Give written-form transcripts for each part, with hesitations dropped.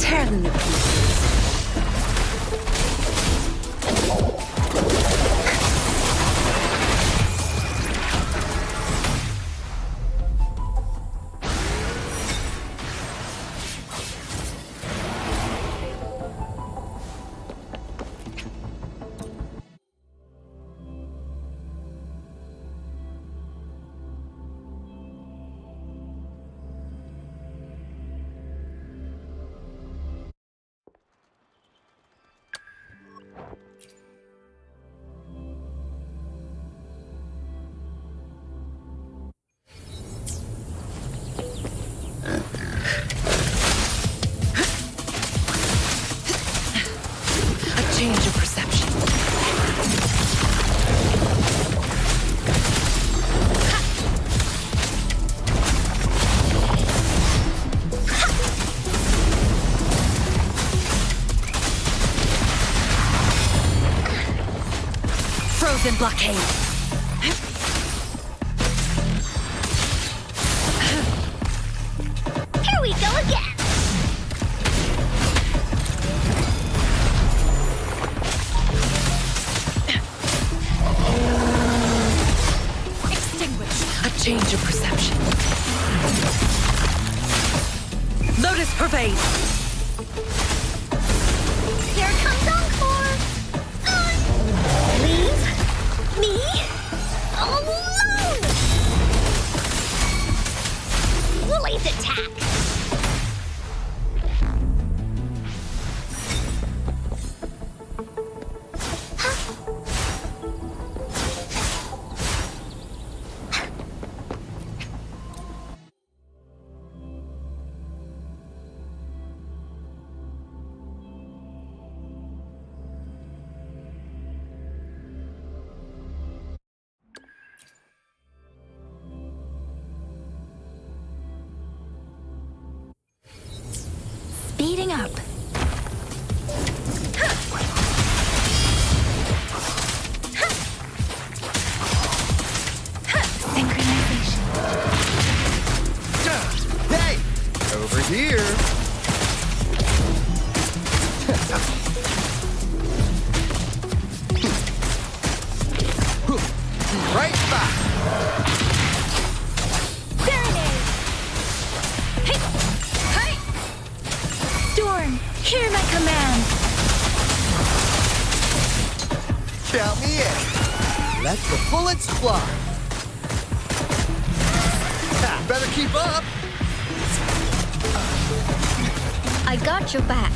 Tear them to pieces. Change of perception. Frozen blockade. Here we go again. Change of perception. Lotus pervade. Here comes Encore. Leave me alone. Woolly's attack. Speeding up. Synchronization. Hey! Over here! Right back! Serenade! Hey! Hey! Storm, hear my command! Count me in. Let the bullets fly. Ha, better keep up. I got your back.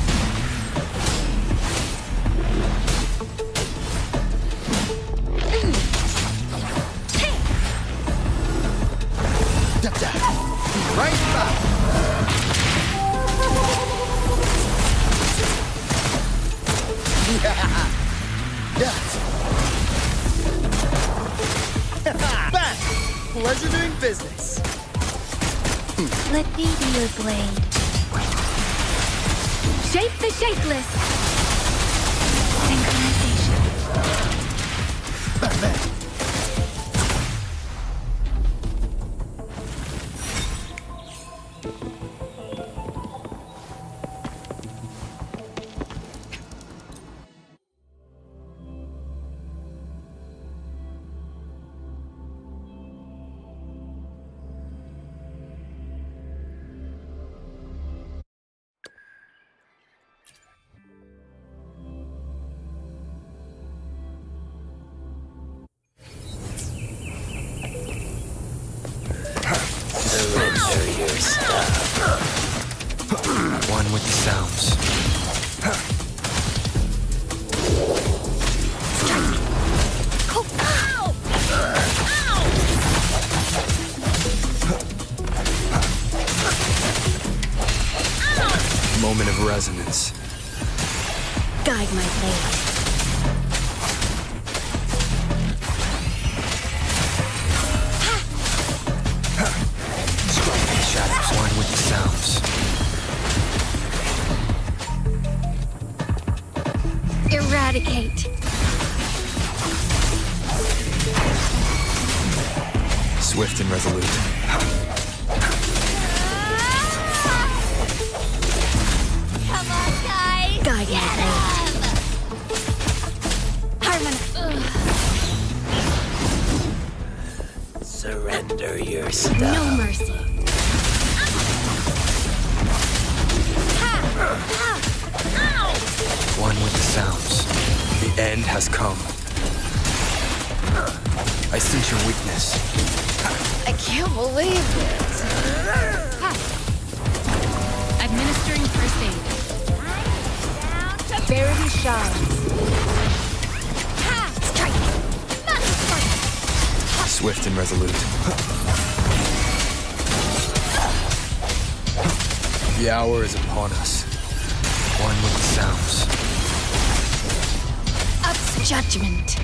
Right back. Yes. Back. Pleasure doing business. Let me be your blade. Shape the shapeless. Synchronization. Batman. One with the sounds. Moment of resonance. Guide my blade. Striking shadows. One with the sounds. Eradicate. Swift and resolute. Come Fire style. No mercy. One with the sounds. The end has come. I sense your weakness. I can't believe it. Administering first aid. Verity shines. Swift and resolute. The hour is upon us. One with the sounds. Up's judgment.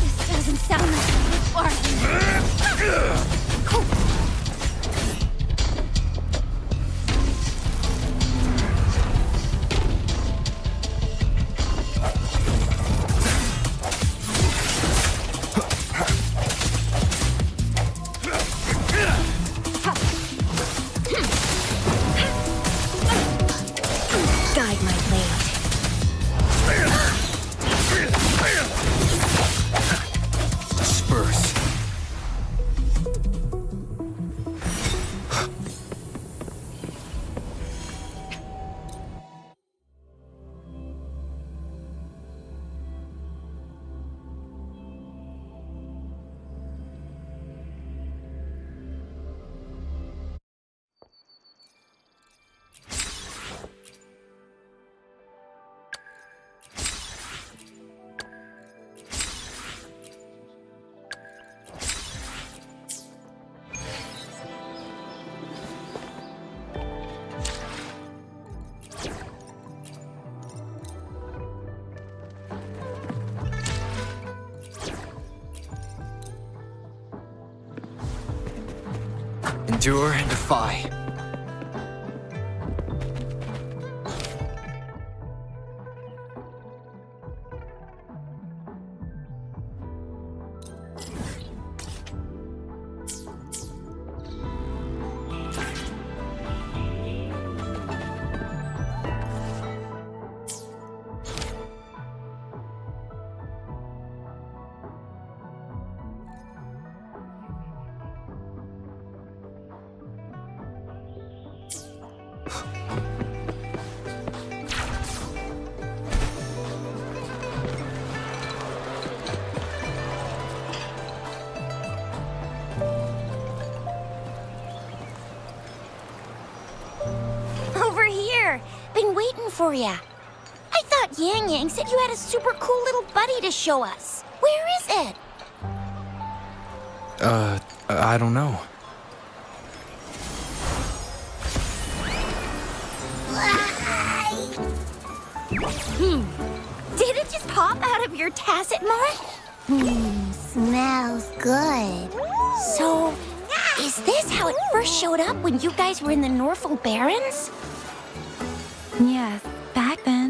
This doesn't sound like a bargain. Guide my blade. Disperse. Endure and defy. Over here. Been waiting for ya. I thought Yang Yang said you had a super cool little buddy to show us. Where is it? I don't know. Did it just pop out of your tacit mark? Smells good. So, is this how it first showed up when you guys were in the Norfolk Barrens? Yes, back then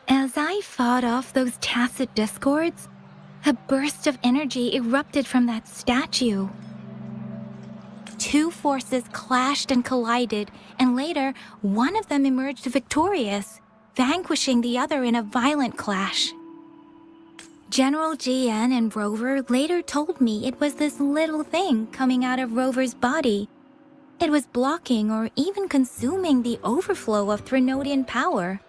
as I fought off those tacit discords, a burst of energy erupted from that statue. Two forces clashed and collided, and later, one of them emerged victorious, vanquishing the other in a violent clash. General GN and Rover later told me it was this little thing coming out of Rover's body. It was blocking or even consuming the overflow of Threnodian power.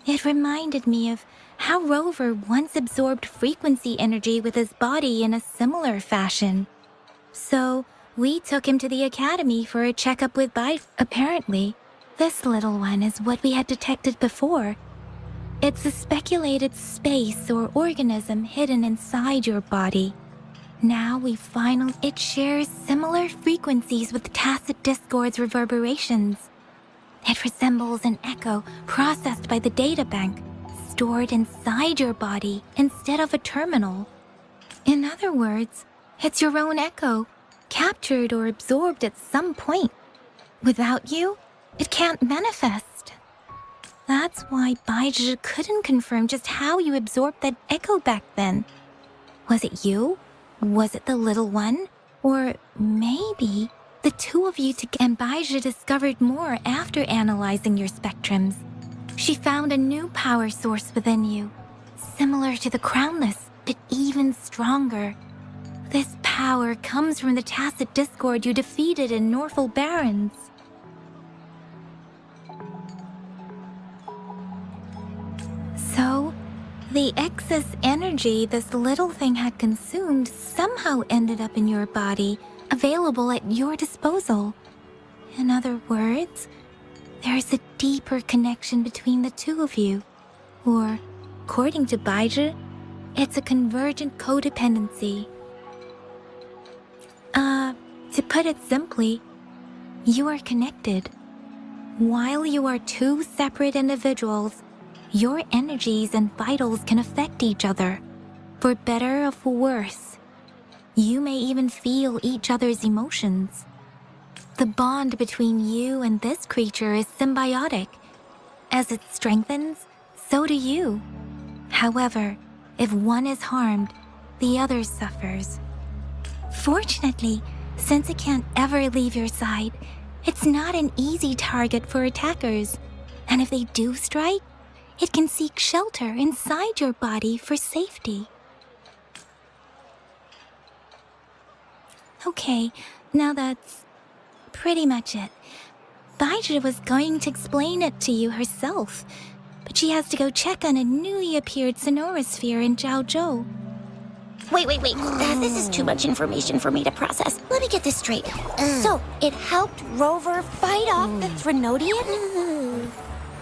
It reminded me of how Rover once absorbed frequency energy with his body in a similar fashion. So, we took him to the academy for a checkup with Apparently, this little one is what we had detected before. It's a speculated space or organism hidden inside your body. Now it shares similar frequencies with tacit discord's reverberations. It resembles an echo processed by the data bank, stored inside your body instead of a terminal. In other words, it's your own echo, captured or absorbed at some point. Without you, it can't manifest. That's why Baizhi couldn't confirm just how you absorbed that echo back then. Was it you? Was it the little one? Or maybe the two of you together? And Baizhi discovered more after analyzing your spectrums. She found a new power source within you, similar to the Crownless, but even stronger. This power comes from the tacit discord you defeated in Norful Barrens. So, the excess energy this little thing had consumed somehow ended up in your body, available at your disposal. In other words, there's a deeper connection between the two of you. Or, according to Baizhi, it's a convergent codependency. To put it simply, you are connected. While you are two separate individuals, your energies and vitals can affect each other, for better or for worse. You may even feel each other's emotions. The bond between you and this creature is symbiotic. As it strengthens, so do you. However, if one is harmed, the other suffers. Fortunately, since it can't ever leave your side, it's not an easy target for attackers. And if they do strike, it can seek shelter inside your body for safety. Okay, now that's pretty much it. Baizhi was going to explain it to you herself, but she has to go check on a newly appeared sonorosphere in Zhaozhou. Wait. This is too much information for me to process. Let me get this straight. So, it helped Rover fight off the Threnodian?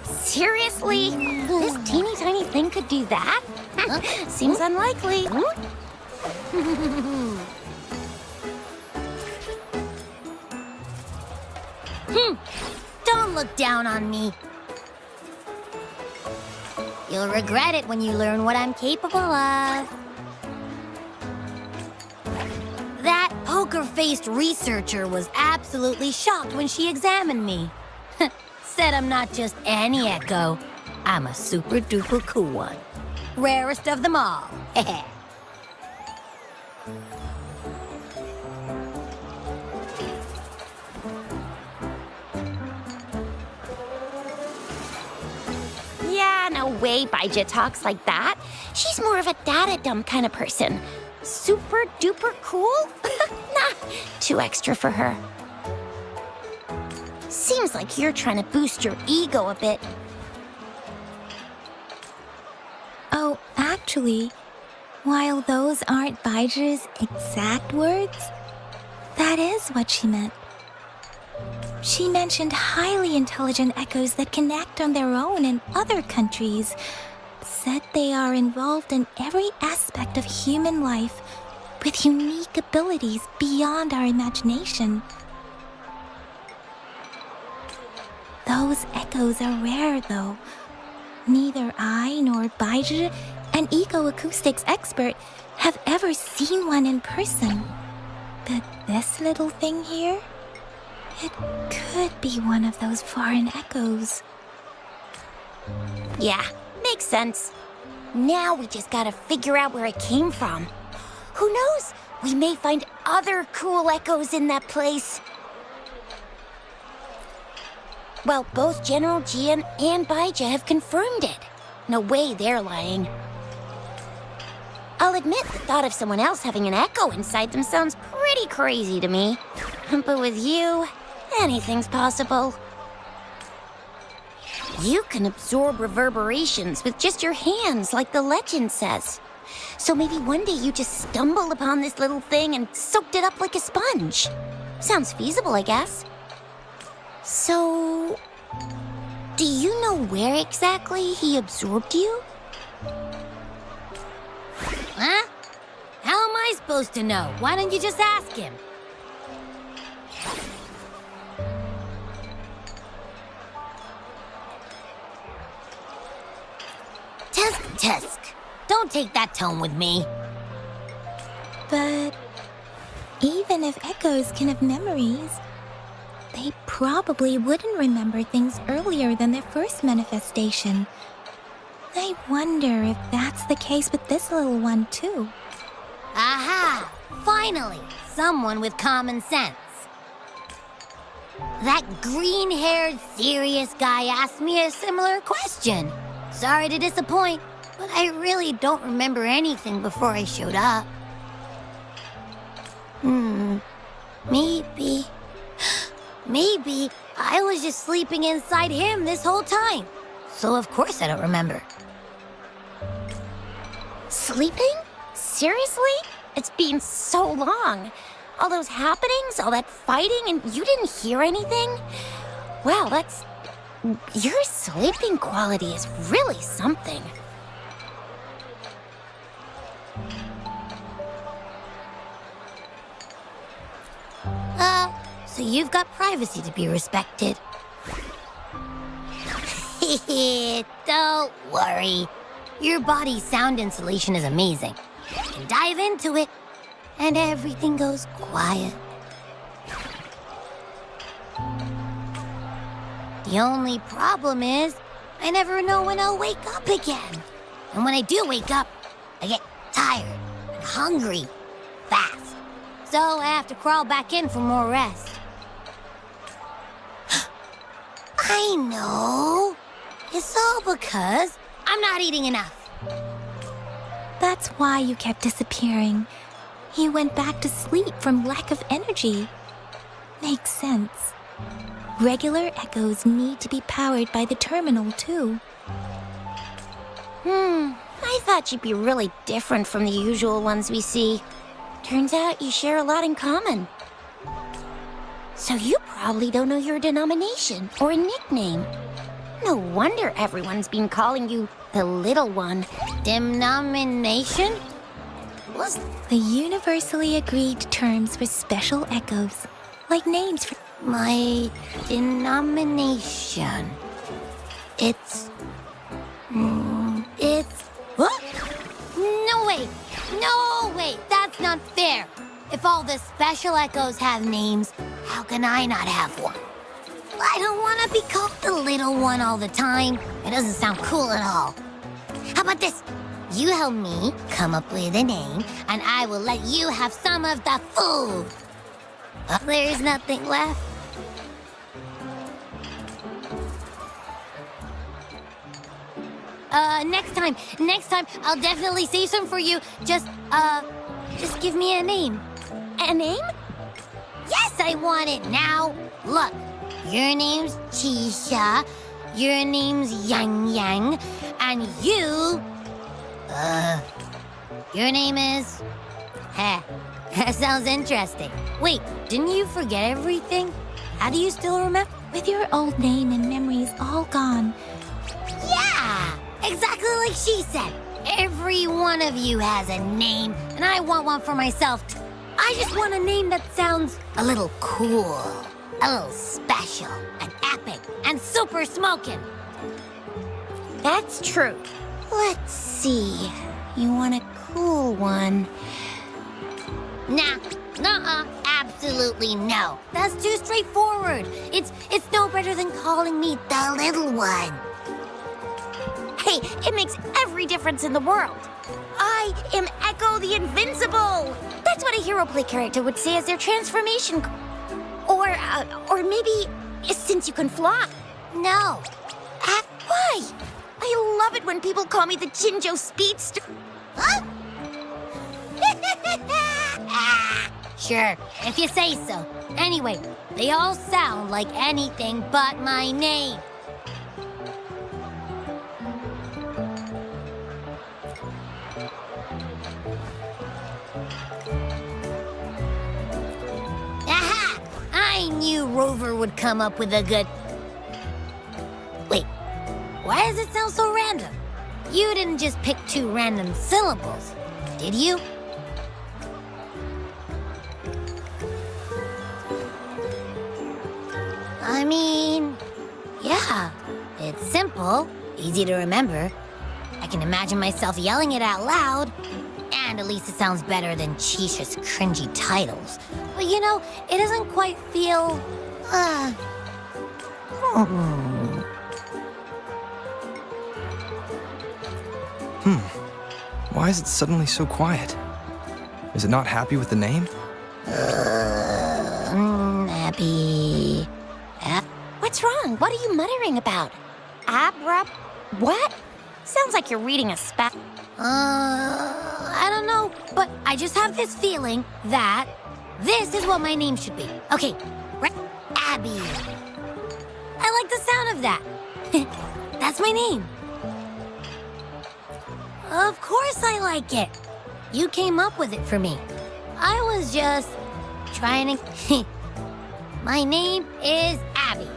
Seriously? This teeny tiny thing could do that? Seems unlikely. Don't look down on me. You'll regret it when you learn what I'm capable of. That poker-faced researcher was absolutely shocked when she examined me. Said I'm not just any echo. I'm a super-duper cool one. Rarest of them all. Yeah, no way Baizhi talks like that. She's more of a data dumb kind of person. Super duper cool? Nah, too extra for her. Seems like you're trying to boost your ego a bit. Oh, actually, while those aren't Baizhi's exact words, that is what she meant. She mentioned highly intelligent echoes that can act on their own in other countries. Said they are involved in every aspect of human life with unique abilities beyond our imagination. Those echoes are rare, though. Neither I nor Baizhi, an ecoacoustics expert, have ever seen one in person. But this little thing here, it could be one of those foreign echoes. Yeah, makes sense. Now we just gotta figure out where it came from. Who knows? We may find other cool echoes in that place. Well, both General Jian and Baizhi have confirmed it. No way they're lying. I'll admit the thought of someone else having an echo inside them sounds pretty crazy to me. But with you, anything's possible. You can absorb reverberations with just your hands, like the legend says. So maybe one day you just stumbled upon this little thing and soaked it up like a sponge. Sounds feasible, I guess. So, do you know where exactly he absorbed you? Huh? How am I supposed to know? Why don't you just ask him? Tusk. Don't take that tone with me. But even if echoes can have memories, they probably wouldn't remember things earlier than their first manifestation. I wonder if that's the case with this little one, too. Aha! Finally, someone with common sense. That green-haired, serious guy asked me a similar question. Sorry to disappoint, but I really don't remember anything before I showed up. Maybe... Maybe I was just sleeping inside him this whole time. So of course I don't remember. Sleeping? Seriously? It's been so long. All those happenings, all that fighting, and you didn't hear anything? Wow, that's... Your sleeping quality is really something. So you've got privacy to be respected. Don't worry. Your body's sound insulation is amazing. You can dive into it, and everything goes quiet. The only problem is, I never know when I'll wake up again. And when I do wake up, I get tired and hungry fast. So I have to crawl back in for more rest. I know. It's all because I'm not eating enough. That's why you kept disappearing. You went back to sleep from lack of energy. Makes sense. Regular echoes need to be powered by the terminal, too. I thought you'd be really different from the usual ones we see. Turns out you share a lot in common. So you probably don't know your denomination or a nickname. No wonder everyone's been calling you the Little One. Denomination? What's The universally agreed terms for special echoes, like names for... my denomination? It's... What? No way! No way! That's not fair! If all the special echoes have names, how can I not have one? I don't want to be called the Little One all the time. It doesn't sound cool at all. How about this? You help me come up with a name, and I will let you have some of the food. There's nothing left. Next time, I'll definitely save some for you. Just give me a name. A name? Yes, I want it now. Look, your name's Chisha, your name's Yang Yang, and your name is... Heh, that sounds interesting. Wait, didn't you forget everything? How do you still remember? With your old name and memories all gone, Yeah, exactly like she said. Every one of you has a name, and I want one for myself. I just want a name that sounds a little cool, a little special, and epic, and super smoking. That's true. Let's see. You want a cool one? Nah, absolutely no. That's too straightforward. It's no better than calling me the Little One. Hey, it makes every difference in the world. I am Echo the Invincible. That's what a hero play character would say as their transformation. Or maybe since you can fly. No. Why? I love it when people call me the Jinjo Speedster. Huh? Sure, if you say so. Anyway, they all sound like anything but my name. Aha! I knew Rover would come up with a good... Wait, why does it sound so random? You didn't just pick two random syllables, did you? I mean, yeah, it's simple, easy to remember. I can imagine myself yelling it out loud, and at least it sounds better than Chisha's cringy titles. But you know, it doesn't quite feel, Why is it suddenly so quiet? Is it not happy with the name? Happy. What's wrong? What are you muttering about? What? Sounds like you're reading a I don't know, but I just have this feeling that This is what my name should be. Okay, right, Abby. I like the sound of that. That's my name. Of course I like it. You came up with it for me. I was just trying to... My name is Abby.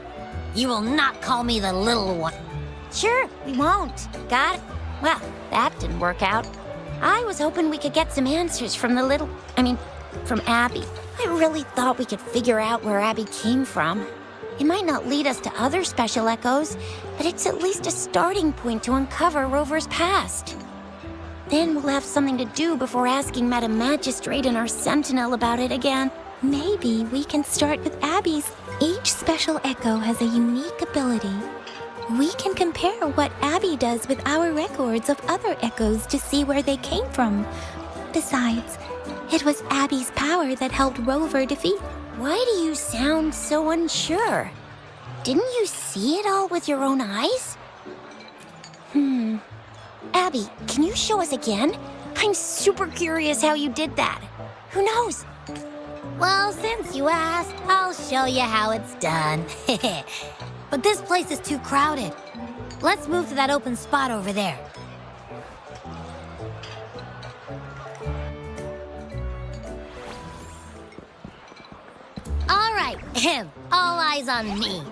You will not call me the little one. Sure, we won't. Got it? Well, that didn't work out. I was hoping we could get some answers from from Abby. I really thought we could figure out where Abby came from. It might not lead us to other special echoes, but it's at least a starting point to uncover Rover's past. Then we'll have something to do before asking Madam Magistrate and our Sentinel about it again. Maybe we can start with Abby's. Each special echo has a unique ability. We can compare what Abby does with our records of other echoes to see where they came from. Besides, it was Abby's power that helped Rover defeat. Why do you sound so unsure? Didn't you see it all with your own eyes? Abby, can you show us again? I'm super curious how you did that. Who knows? Well, since you asked, I'll show you how it's done. But this place is too crowded. Let's move to that open spot over there. All right, all eyes on me.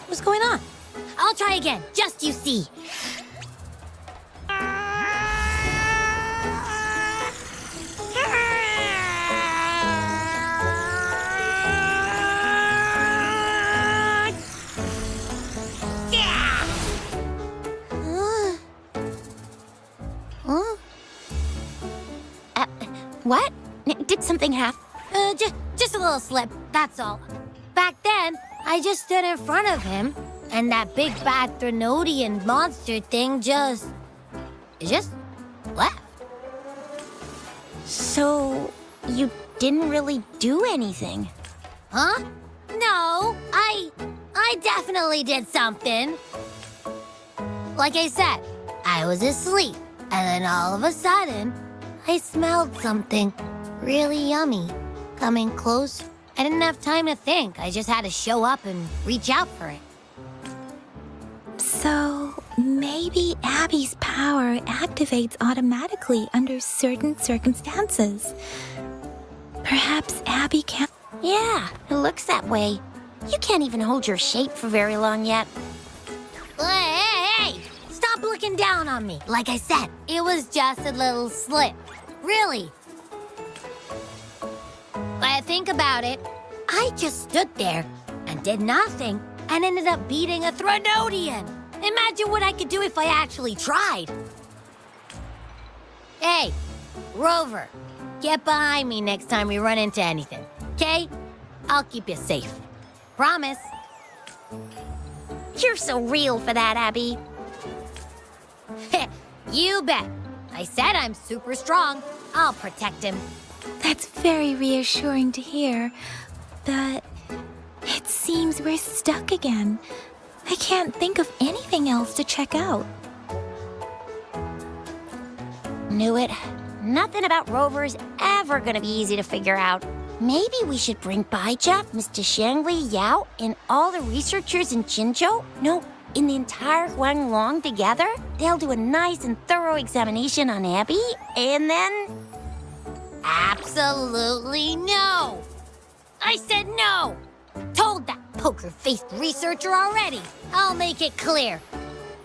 What's going on? I'll try again, just you see. What? Did something happen? Just a little slip, that's all. Back then, I just stood in front of him, and that big bad Threnodian monster thing just left. So, you didn't really do anything? Huh? No, I definitely did something. Like I said, I was asleep, and then all of a sudden, I smelled something really yummy coming close. I didn't have time to think. I just had to show up and reach out for it. So, maybe Abby's power activates automatically under certain circumstances. Perhaps Abby can't... Yeah, it looks that way. You can't even hold your shape for very long yet. Hey! Stop looking down on me. Like I said, it was just a little slip. Really. But think about it. I just stood there and did nothing and ended up beating a Threnodian. Imagine what I could do if I actually tried. Hey, Rover, get behind me next time we run into anything, okay? I'll keep you safe. Promise. You're so real for that, Abby. You bet. I said I'm super strong. I'll protect him. That's very reassuring to hear, but it seems we're stuck again. I can't think of anything else to check out. Knew it. Nothing about Rover's ever gonna be easy to figure out. Maybe we should bring Baija, Mr. Shangli, Yao, and all the researchers in Jinzhou? No, in the entire Huanglong together? They'll do a nice and thorough examination on Abby, and then... Absolutely no! I said no! Told that poker-faced researcher already. I'll make it clear.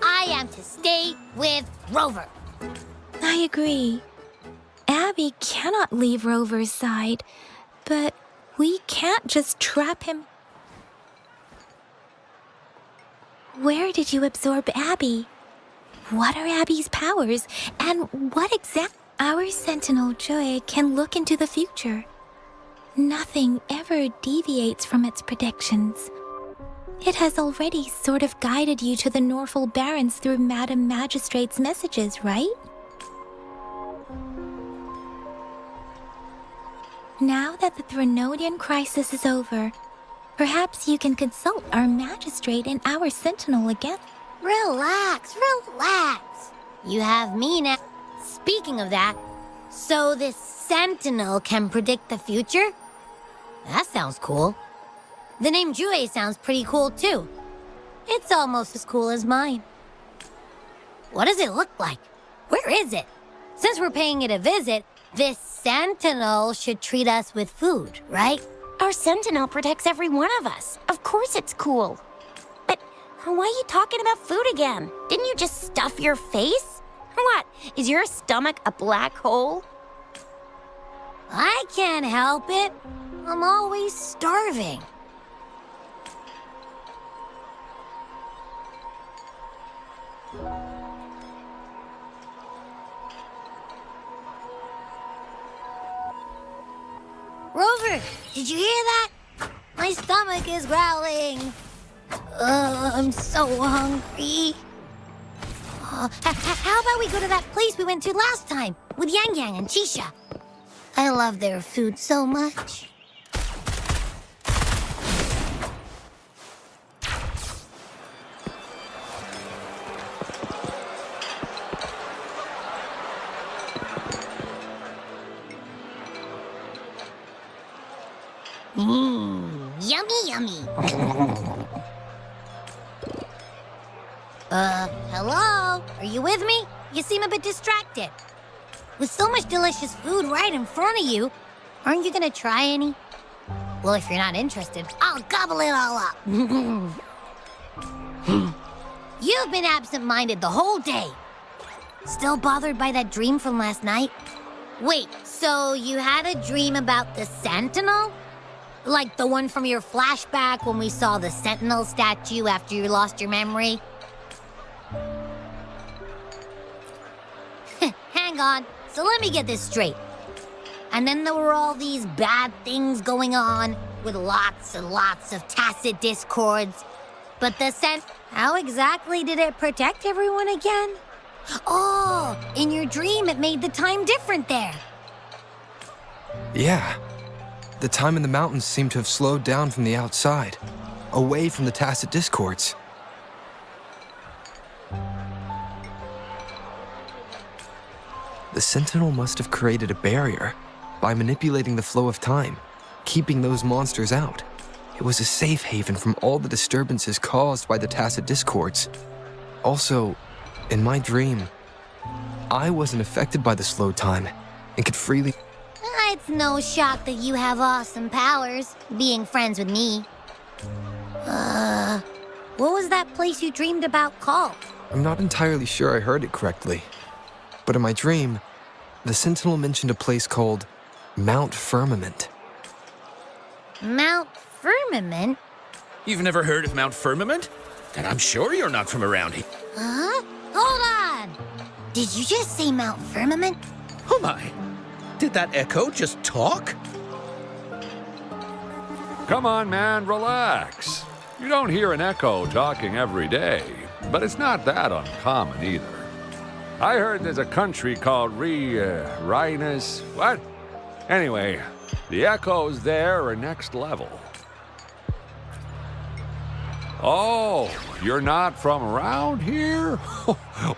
I am to stay with Rover. I agree. Abby cannot leave Rover's side, but we can't just trap him. Where did you absorb Abby? What are Abby's powers, and what exact... Our Sentinel Joy can look into the future. Nothing ever deviates from its predictions. It has already sort of guided you to the Norfolk Barrens through Madam Magistrate's messages, right? Now that the Threnodian crisis is over, Perhaps you can consult our magistrate and our sentinel again. Relax, relax. You have me now. Speaking of that, so this sentinel can predict the future? That sounds cool. The name Jue sounds pretty cool too. It's almost as cool as mine. What does it look like? Where is it? Since we're paying it a visit, this sentinel should treat us with food, right? Our sentinel protects every one of us. Of course it's cool. But why are you talking about food again? Didn't you just stuff your face? What? Is your stomach a black hole? I can't help it. I'm always starving. Rover, did you hear that? My stomach is growling. I'm so hungry. How about we go to that place we went to last time with Yang Yang and Chisha? I love their food so much. Yummy, yummy. Hello? Are you with me? You seem a bit distracted. With so much delicious food right in front of you, aren't you gonna try any? Well, if you're not interested, I'll gobble it all up. You've been absent-minded the whole day. Still bothered by that dream from last night? Wait, so you had a dream about the Sentinel? Like the one from your flashback when we saw the Sentinel statue after you lost your memory? Hang on, so let me get this straight. And then there were all these bad things going on, with lots and lots of tacit discords. But the how exactly did it protect everyone again? Oh, in your dream it made the time different there. Yeah. The time in the mountains seemed to have slowed down from the outside, away from the tacit discords. The Sentinel must have created a barrier by manipulating the flow of time, keeping those monsters out. It was a safe haven from all the disturbances caused by the tacit discords. Also, in my dream, I wasn't affected by the slow time and could freely... It's no shock that you have awesome powers, being friends with me. What was that place you dreamed about called? I'm not entirely sure I heard it correctly. But in my dream, the Sentinel mentioned a place called Mount Firmament. Mount Firmament? You've never heard of Mount Firmament? Then I'm sure you're not from around here. Huh? Hold on! Did you just say Mount Firmament? Oh my! Did that echo just talk? Come on, man, relax. You don't hear an echo talking every day, but it's not that uncommon either. I heard there's a country called Rhinus. What? Anyway, the echoes there are next level. Oh, you're not from around here?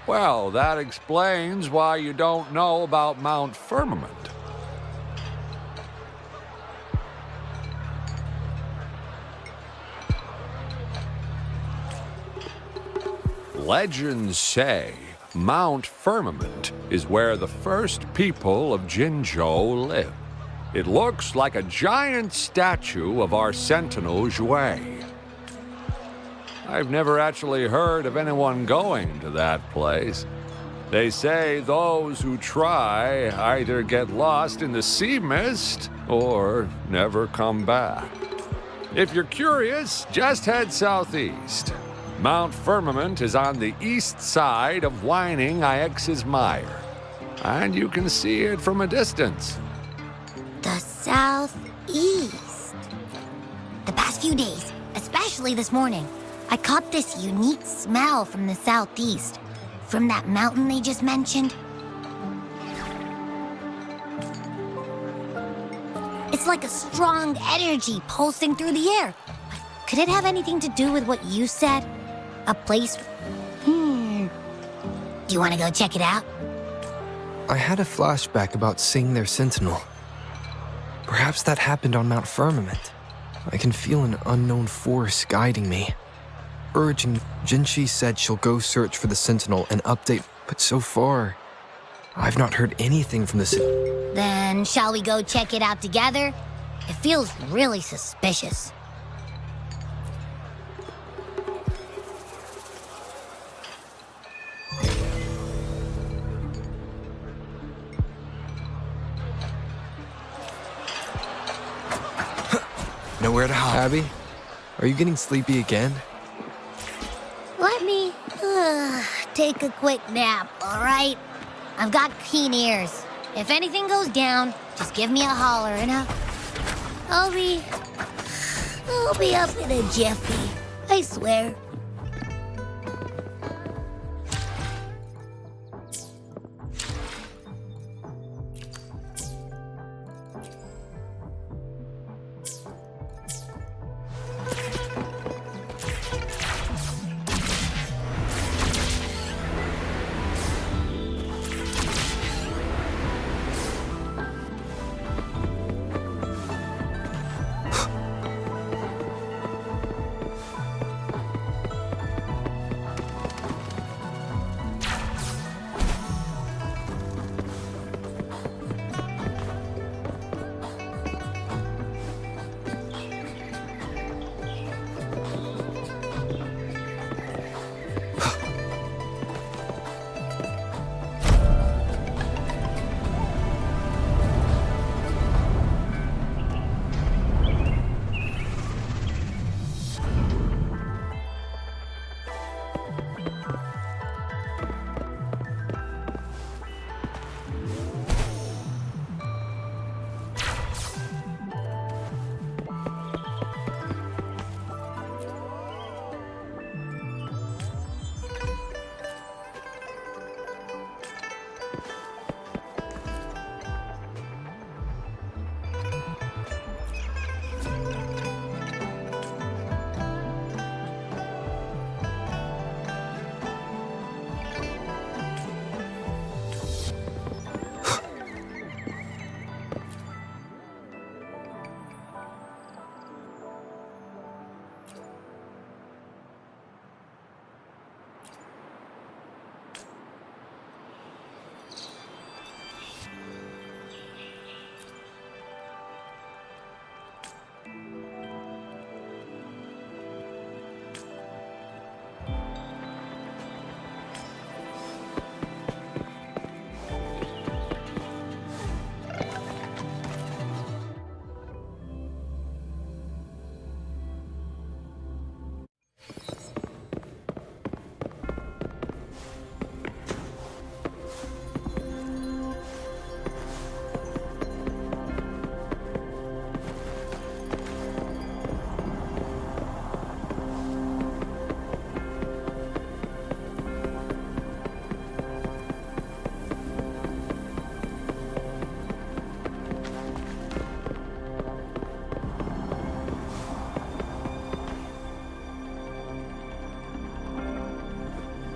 Well, that explains why you don't know about Mount Firmament. Legends say Mount Firmament is where the first people of Jinzhou live. It looks like a giant statue of our Sentinel Jue. I've never actually heard of anyone going to that place. They say those who try either get lost in the sea mist or never come back. If you're curious, just head southeast. Mount Firmament is on the east side of Whining Ix's Mire, and you can see it from a distance. The southeast. The past few days, especially this morning, I caught this unique smell from the southeast, from that mountain they just mentioned. It's like a strong energy pulsing through the air. Could it have anything to do with what you said? A place... Do you want to go check it out? I had a flashback about seeing their sentinel. Perhaps that happened on Mount Firmament. I can feel an unknown force guiding me. Urging, Jinshi said she'll go search for the sentinel and update, but so far, I've not heard anything from the Then shall we go check it out together? It feels really suspicious. Nowhere to hide. Abby, are you getting sleepy again? Let me take a quick nap, all right? I've got keen ears. If anything goes down, just give me a holler and I'll be up in a jiffy. I swear.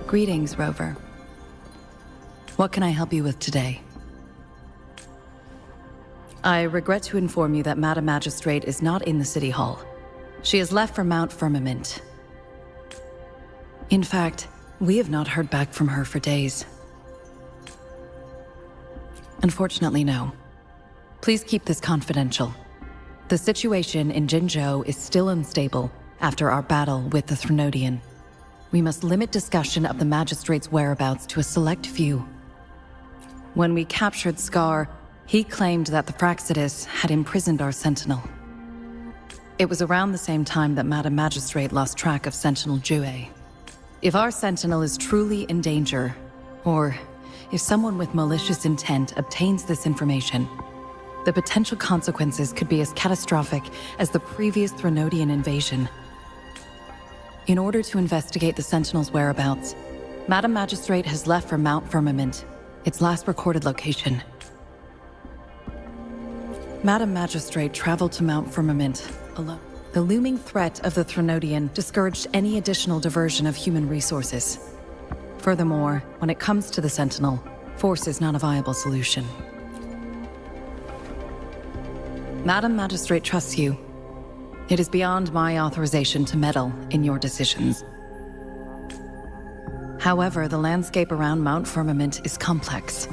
Greetings, Rover. What can I help you with today? I regret to inform you that Madam Magistrate is not in the City Hall. She has left for Mount Firmament. In fact, we have not heard back from her for days. Unfortunately, no. Please keep this confidential. The situation in Jinzhou is still unstable after our battle with the Threnodian. We must limit discussion of the Magistrate's whereabouts to a select few. When we captured Scar, he claimed that the Praxidus had imprisoned our Sentinel. It was around the same time that Madam Magistrate lost track of Sentinel Jue. If our Sentinel is truly in danger, or if someone with malicious intent obtains this information, the potential consequences could be as catastrophic as the previous Threnodian invasion. In order to investigate the Sentinel's whereabouts, Madam Magistrate has left for Mount Firmament, its last recorded location. Madam Magistrate traveled to Mount Firmament alone. The looming threat of the Threnodian discouraged any additional diversion of human resources. Furthermore, when it comes to the Sentinel, force is not a viable solution. Madam Magistrate trusts you. It is beyond my authorization to meddle in your decisions. However, the landscape around Mount Firmament is complex.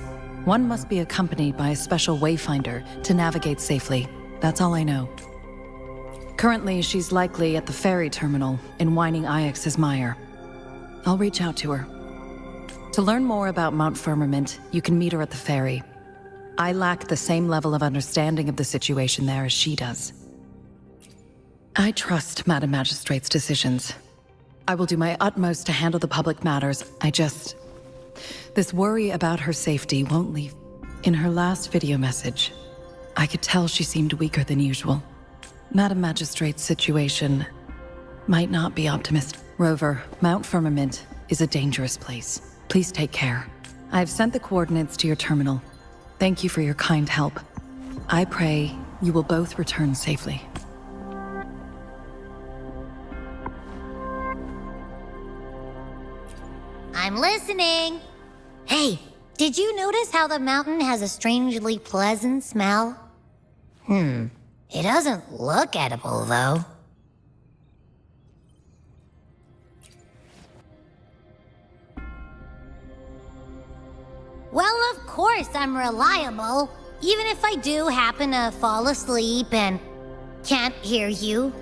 One must be accompanied by a special wayfinder to navigate safely. That's all I know. Currently, she's likely at the ferry terminal in Whining Ix's Mire. I'll reach out to her. To learn more about Mount Firmament, you can meet her at the ferry. I lack the same level of understanding of the situation there as she does. I trust Madam Magistrate's decisions. I will do my utmost to handle the public matters. This worry about her safety won't leave. In her last video message, I could tell she seemed weaker than usual. Madam Magistrate's situation might not be optimistic. Rover, Mount Firmament is a dangerous place. Please take care. I have sent the coordinates to your terminal. Thank you for your kind help. I pray you will both return safely. I'm listening. Hey, did you notice how the mountain has a strangely pleasant smell? It doesn't look edible, though. Well, of course I'm reliable, even if I do happen to fall asleep and can't hear you.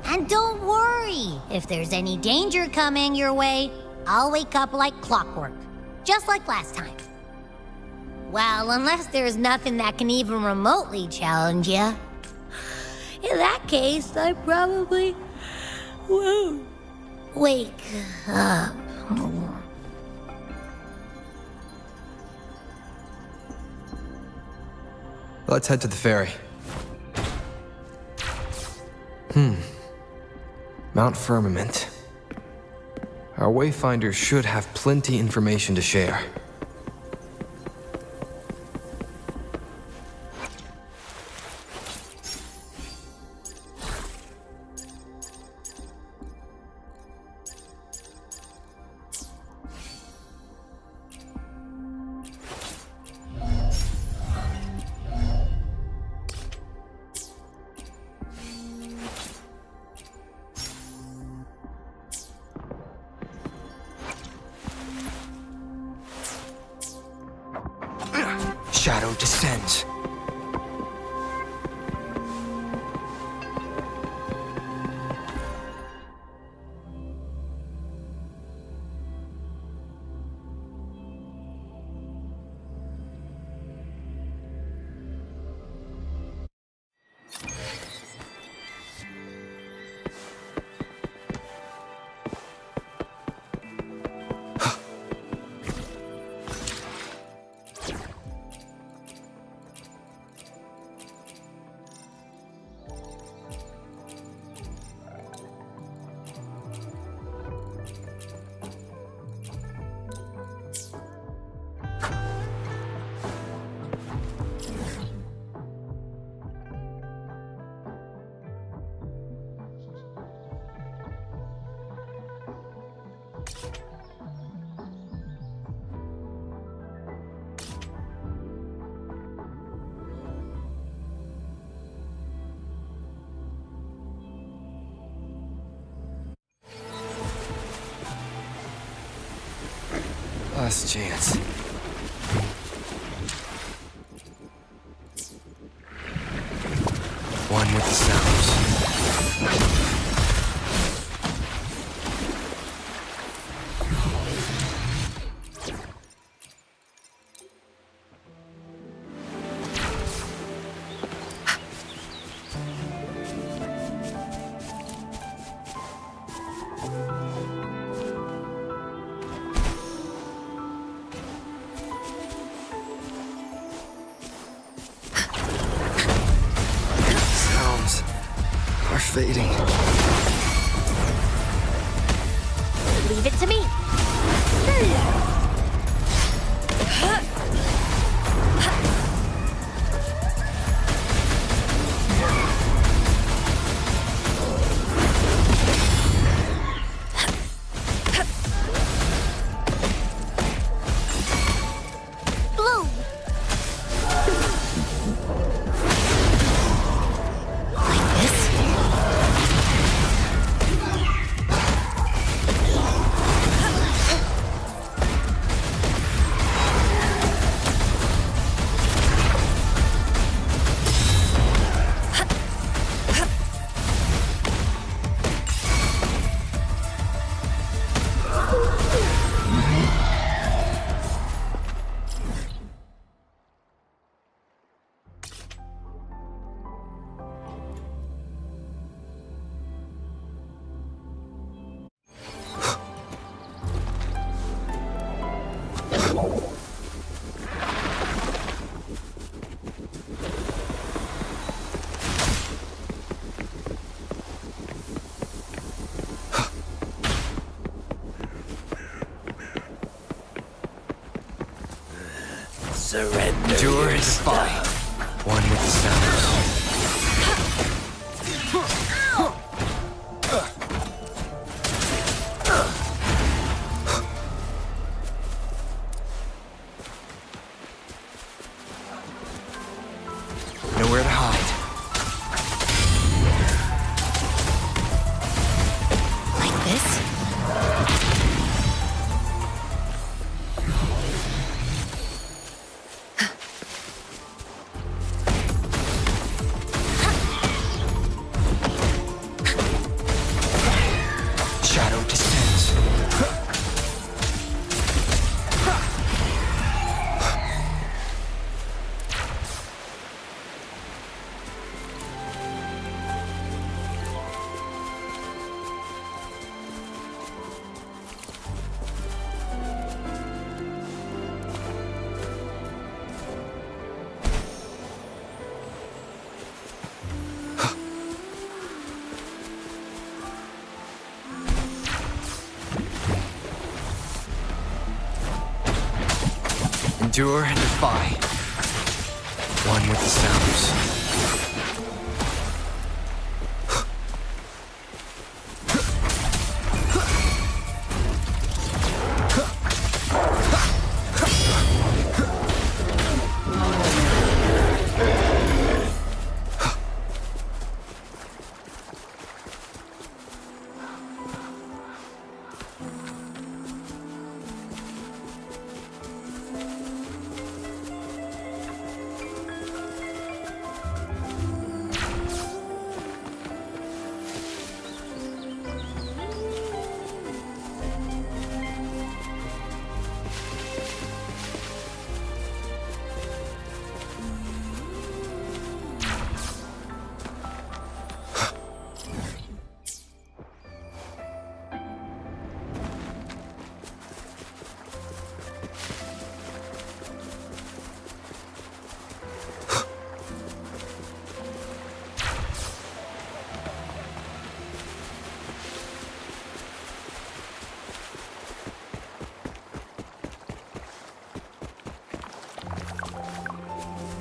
And don't worry, if there's any danger coming your way, I'll wake up like clockwork, just like last time. Well, unless there's nothing that can even remotely challenge you. In that case, I probably won't wake up. Let's head to the ferry. Mount Firmament. Our Wayfinder should have plenty information to share. Shadow descends. Last chance. One with the sounds. Fading. Leave it to me. Surrender. Endure and defy. One with the sounds. Nowhere to hide. Like this? Shadow descends. Endure and defy. One with the sounds.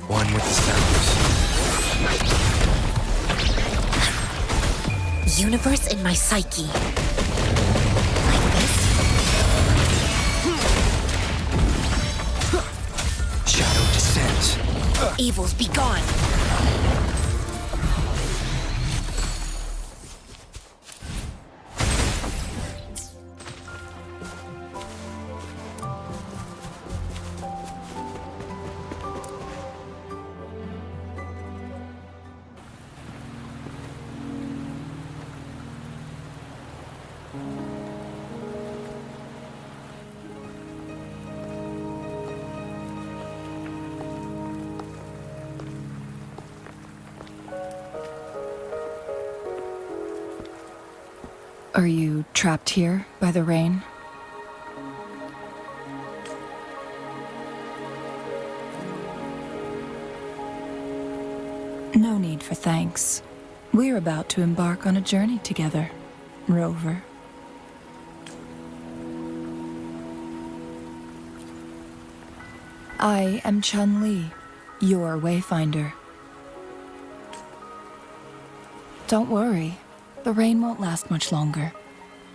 One with the sounds. Universe in my psyche. Like this? Shadow descends. Evils be gone. Are you trapped here by the rain? No need for thanks. We're about to embark on a journey together, Rover. I am Chun-Li, your wayfinder. Don't worry, the rain won't last much longer.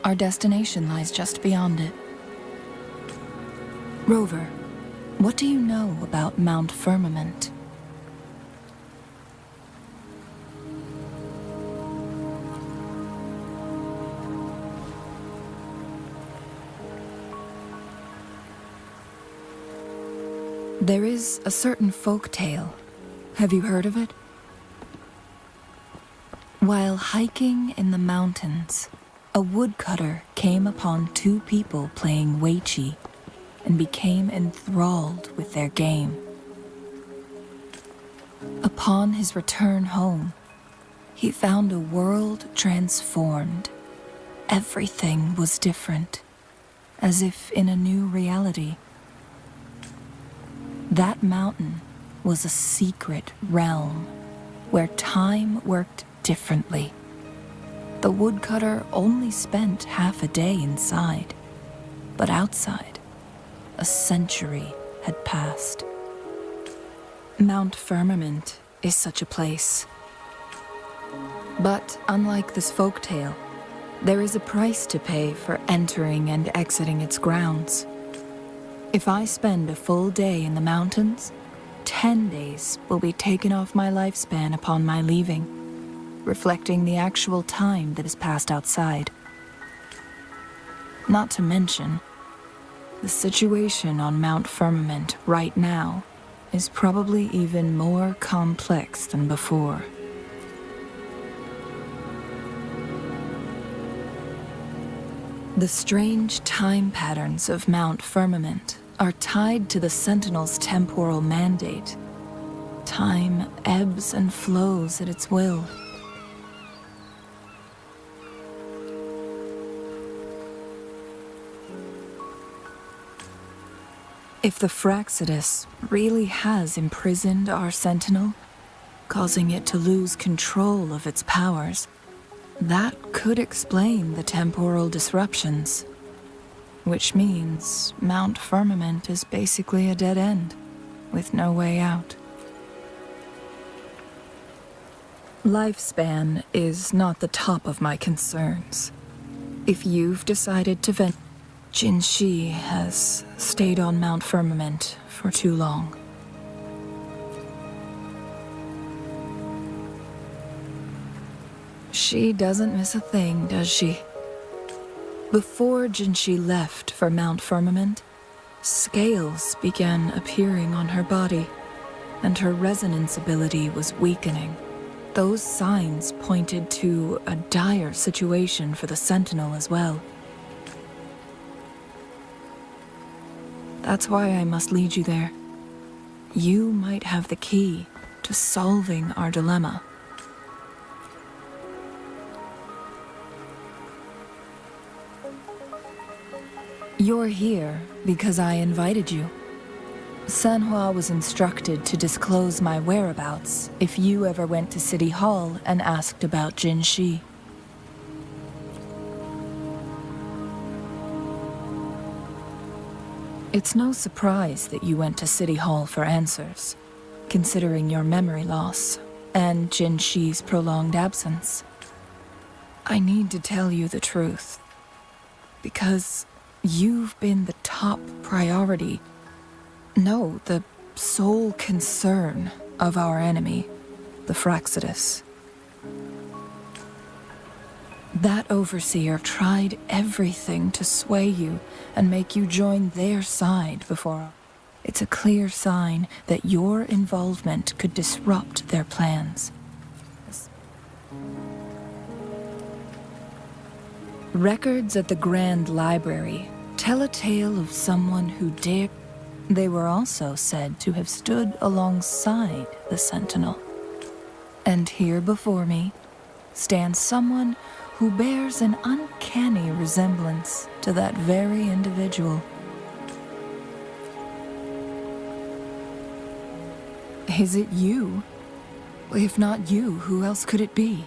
Our destination lies just beyond it. Rover, what do you know about Mount Firmament? There is a certain folk tale. Have you heard of it? While hiking in the mountains, a woodcutter came upon two people playing Weiqi and became enthralled with their game. Upon his return home, he found a world transformed. Everything was different, as if in a new reality. That mountain was a secret realm where time worked differently. The woodcutter only spent half a day inside, but outside, a century had passed. Mount Firmament is such a place. But unlike this folktale, there is a price to pay for entering and exiting its grounds. If I spend a full day in the mountains, 10 days will be taken off my lifespan upon my leaving, reflecting the actual time that is passed outside. Not to mention, the situation on Mount Firmament right now is probably even more complex than before. The strange time patterns of Mount Firmament are tied to the Sentinel's temporal mandate. Time ebbs and flows at its will. If the Fraxidus really has imprisoned our Sentinel, causing it to lose control of its powers, that could explain the temporal disruptions. Which means Mount Firmament is basically a dead end, with no way out. Lifespan is not the top of my concerns. If you've decided to vent, Jinshi has stayed on Mount Firmament for too long. She doesn't miss a thing, does she? Before Jinshi left for Mount Firmament, scales began appearing on her body, and her resonance ability was weakening. Those signs pointed to a dire situation for the Sentinel as well. That's why I must lead you there. You might have the key to solving our dilemma. You're here because I invited you. Sanhua was instructed to disclose my whereabouts if you ever went to City Hall and asked about Jinshi. It's no surprise that you went to City Hall for answers, considering your memory loss and Jinshi's prolonged absence. I need to tell you the truth, because you've been the top priority, no, the sole concern of our enemy, the Fraxidus. That overseer tried everything to sway you and make you join their side before. It's a clear sign that your involvement could disrupt their plans. Records at the Grand Library tell a tale of someone who dared. They were also said to have stood alongside the Sentinel. And here before me stands someone who bears an uncanny resemblance to that very individual. Is it you? If not you, who else could it be?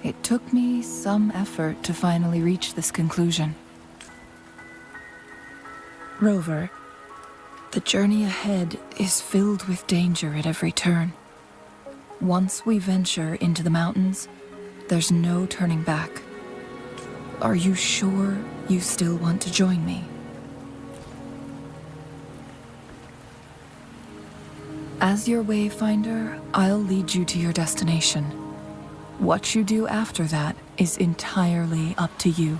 It took me some effort to finally reach this conclusion. Rover, the journey ahead is filled with danger at every turn. Once we venture into the mountains, there's no turning back. Are you sure you still want to join me? As your wayfinder, I'll lead you to your destination. What you do after that is entirely up to you.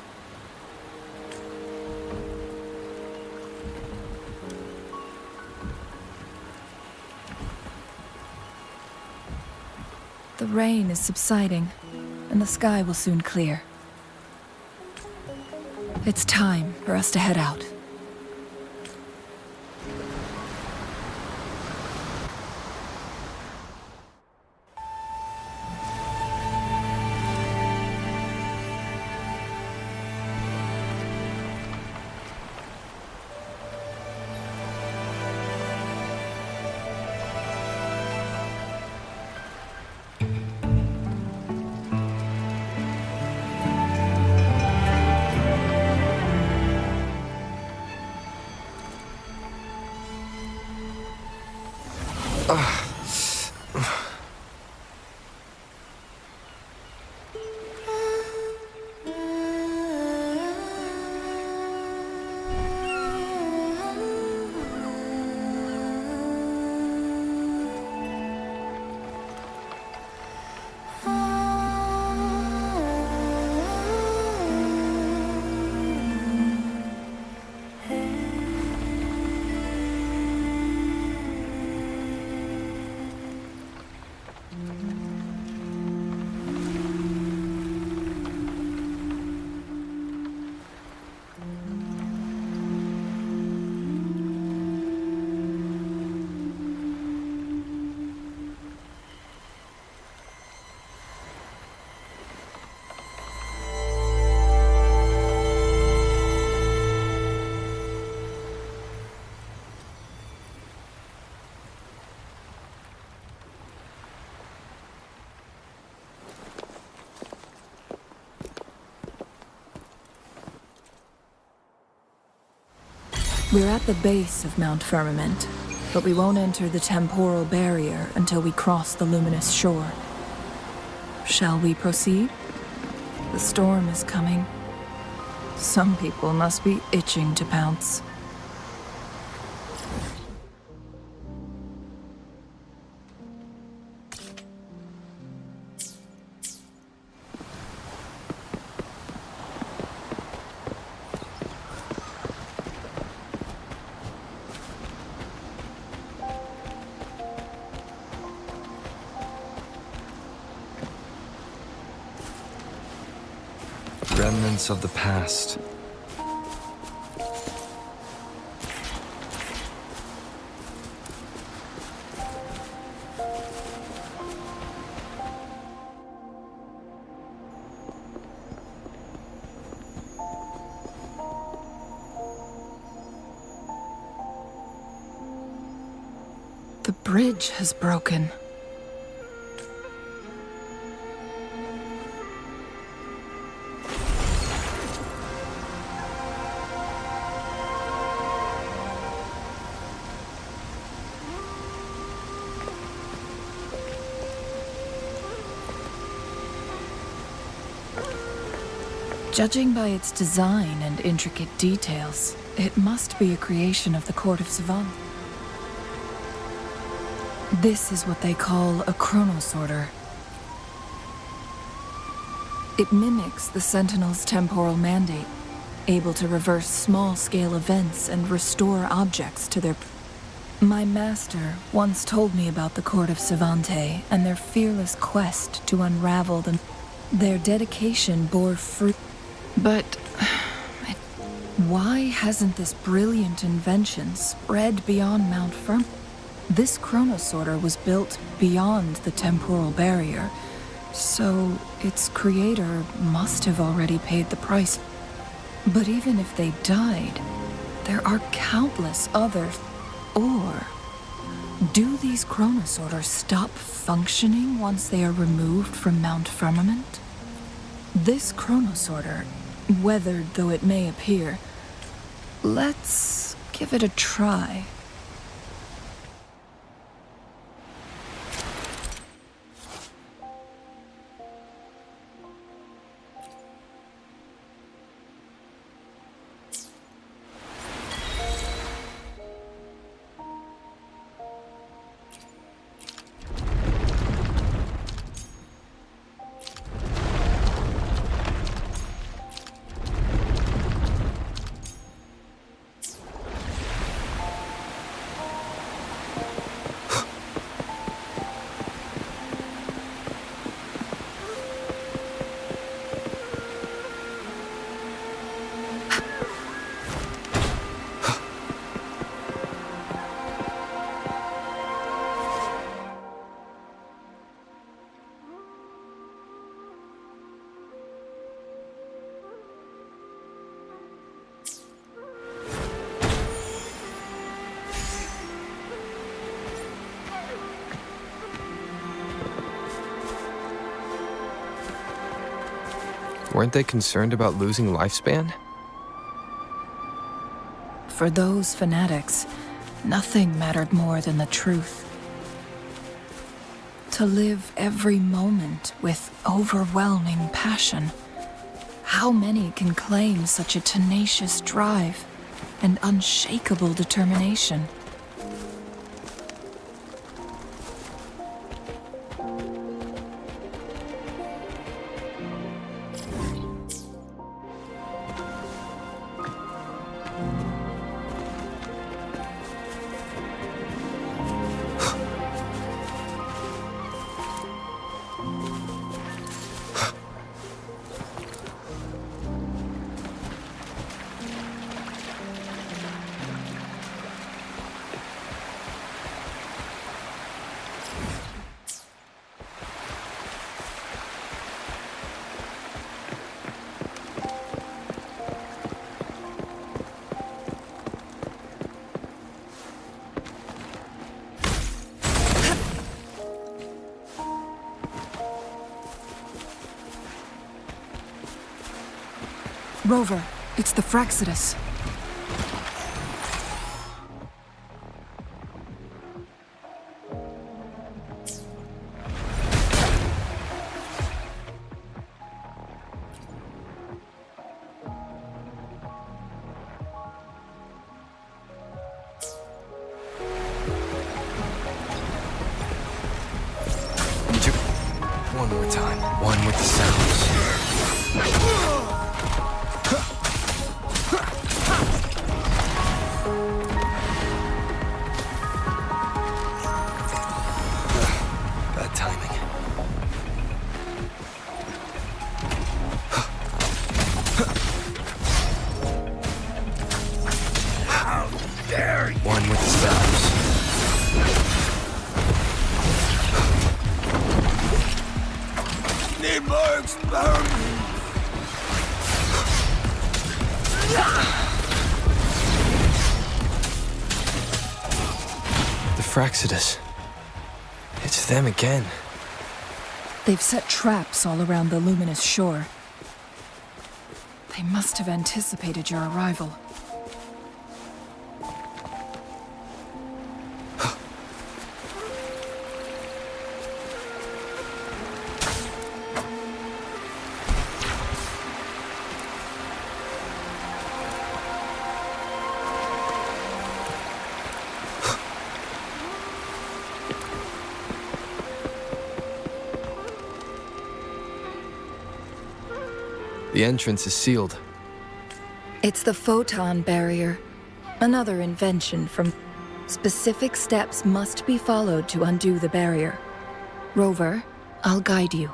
The rain is subsiding, and the sky will soon clear. It's time for us to head out. We're at the base of Mount Firmament, but we won't enter the temporal barrier until we cross the luminous shore. Shall we proceed? The storm is coming. Some people must be itching to pounce. Remnants of the past. The bridge has broken. Judging by its design and intricate details, it must be a creation of the Court of Savant. This is what they call a chronosorter. It mimics the Sentinel's temporal mandate, able to reverse small-scale events and restore objects to their... My master once told me about the Court of Savante and their fearless quest to unravel them. Their dedication bore fruit. But why hasn't this brilliant invention spread beyond Mount Firm? This chronosorter was built beyond the temporal barrier, so its creator must have already paid the price. But even if they died, there are countless others. Or do these chronosorters stop functioning once they are removed from Mount Firmament? This chronosorter, weathered though it may appear, let's give it a try. Weren't they concerned about losing lifespan? For those fanatics, nothing mattered more than the truth. To live every moment with overwhelming passion. How many can claim such a tenacious drive and unshakable determination? Rover, it's the Fraxidus. One more time. One with the sounds. Bad timing. How dare you! One with the sounds. Need more experiments! The Fraxidus. It's them again. They've set traps all around the luminous shore. They must have anticipated your arrival. The entrance is sealed. It's the photon barrier. Another invention from... Specific steps must be followed to undo the barrier. Rover, I'll guide you.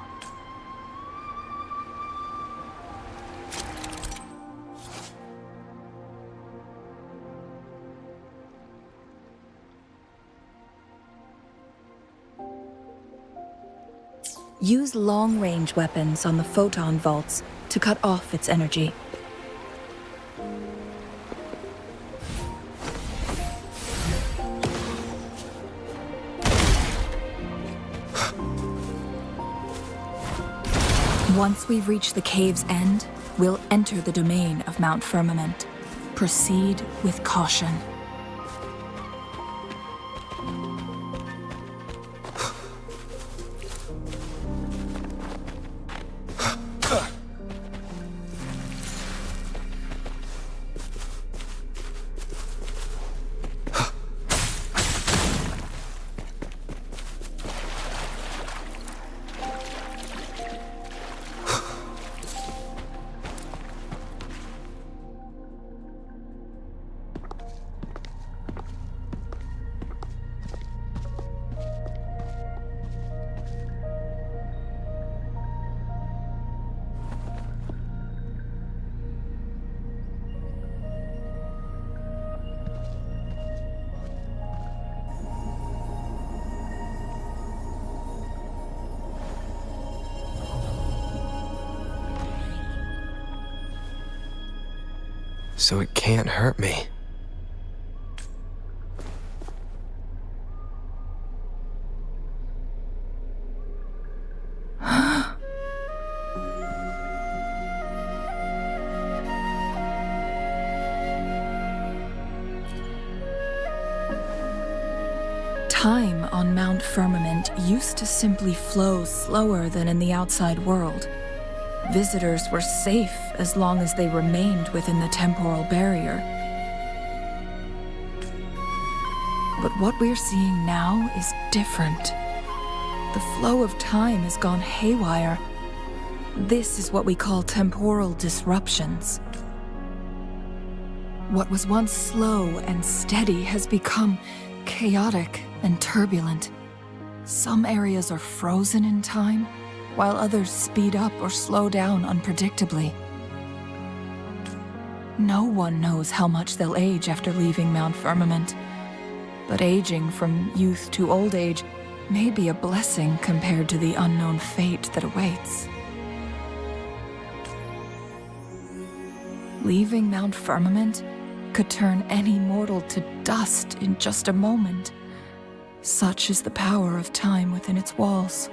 Use long-range weapons on the photon vaults to cut off its energy. Once we've reached the cave's end, we'll enter the domain of Mount Firmament. Proceed with caution. So it can't hurt me. Time on Mount Firmament used to simply flow slower than in the outside world. Visitors were safe as long as they remained within the temporal barrier. But what we're seeing now is different. The flow of time has gone haywire. This is what we call temporal disruptions. What was once slow and steady has become chaotic and turbulent. Some areas are frozen in time, while others speed up or slow down unpredictably. No one knows how much they'll age after leaving Mount Firmament, but aging from youth to old age may be a blessing compared to the unknown fate that awaits. Leaving Mount Firmament could turn any mortal to dust in just a moment. Such is the power of time within its walls.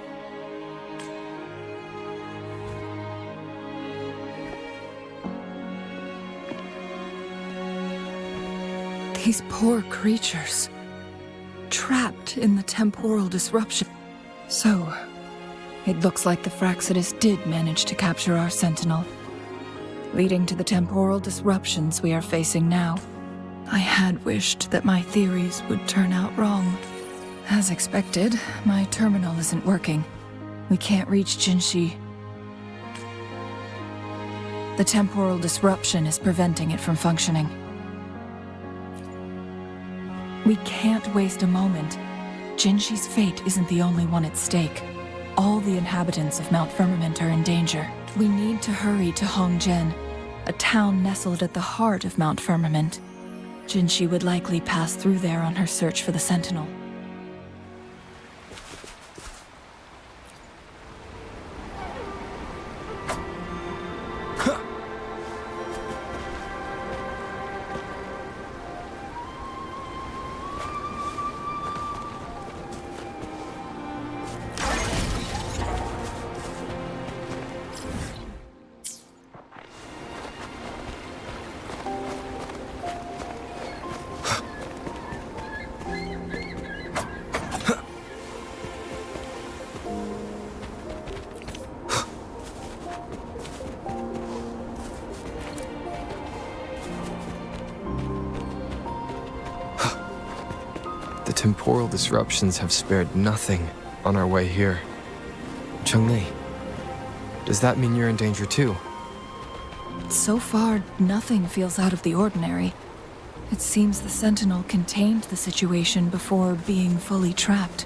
These poor creatures, trapped in the temporal disruption. So, it looks like the Fraxidus did manage to capture our sentinel, leading to the temporal disruptions we are facing now. I had wished that my theories would turn out wrong. As expected, my terminal isn't working. We can't reach Jinshi. The temporal disruption is preventing it from functioning. We can't waste a moment. Jinshi's fate isn't the only one at stake. All the inhabitants of Mount Firmament are in danger. We need to hurry to Hongjian, a town nestled at the heart of Mount Firmament. Jinshi would likely pass through there on her search for the Sentinel. The temporal disruptions have spared nothing on our way here. Cheng-Li, does that mean you're in danger too? So far, nothing feels out of the ordinary. It seems the Sentinel contained the situation before being fully trapped.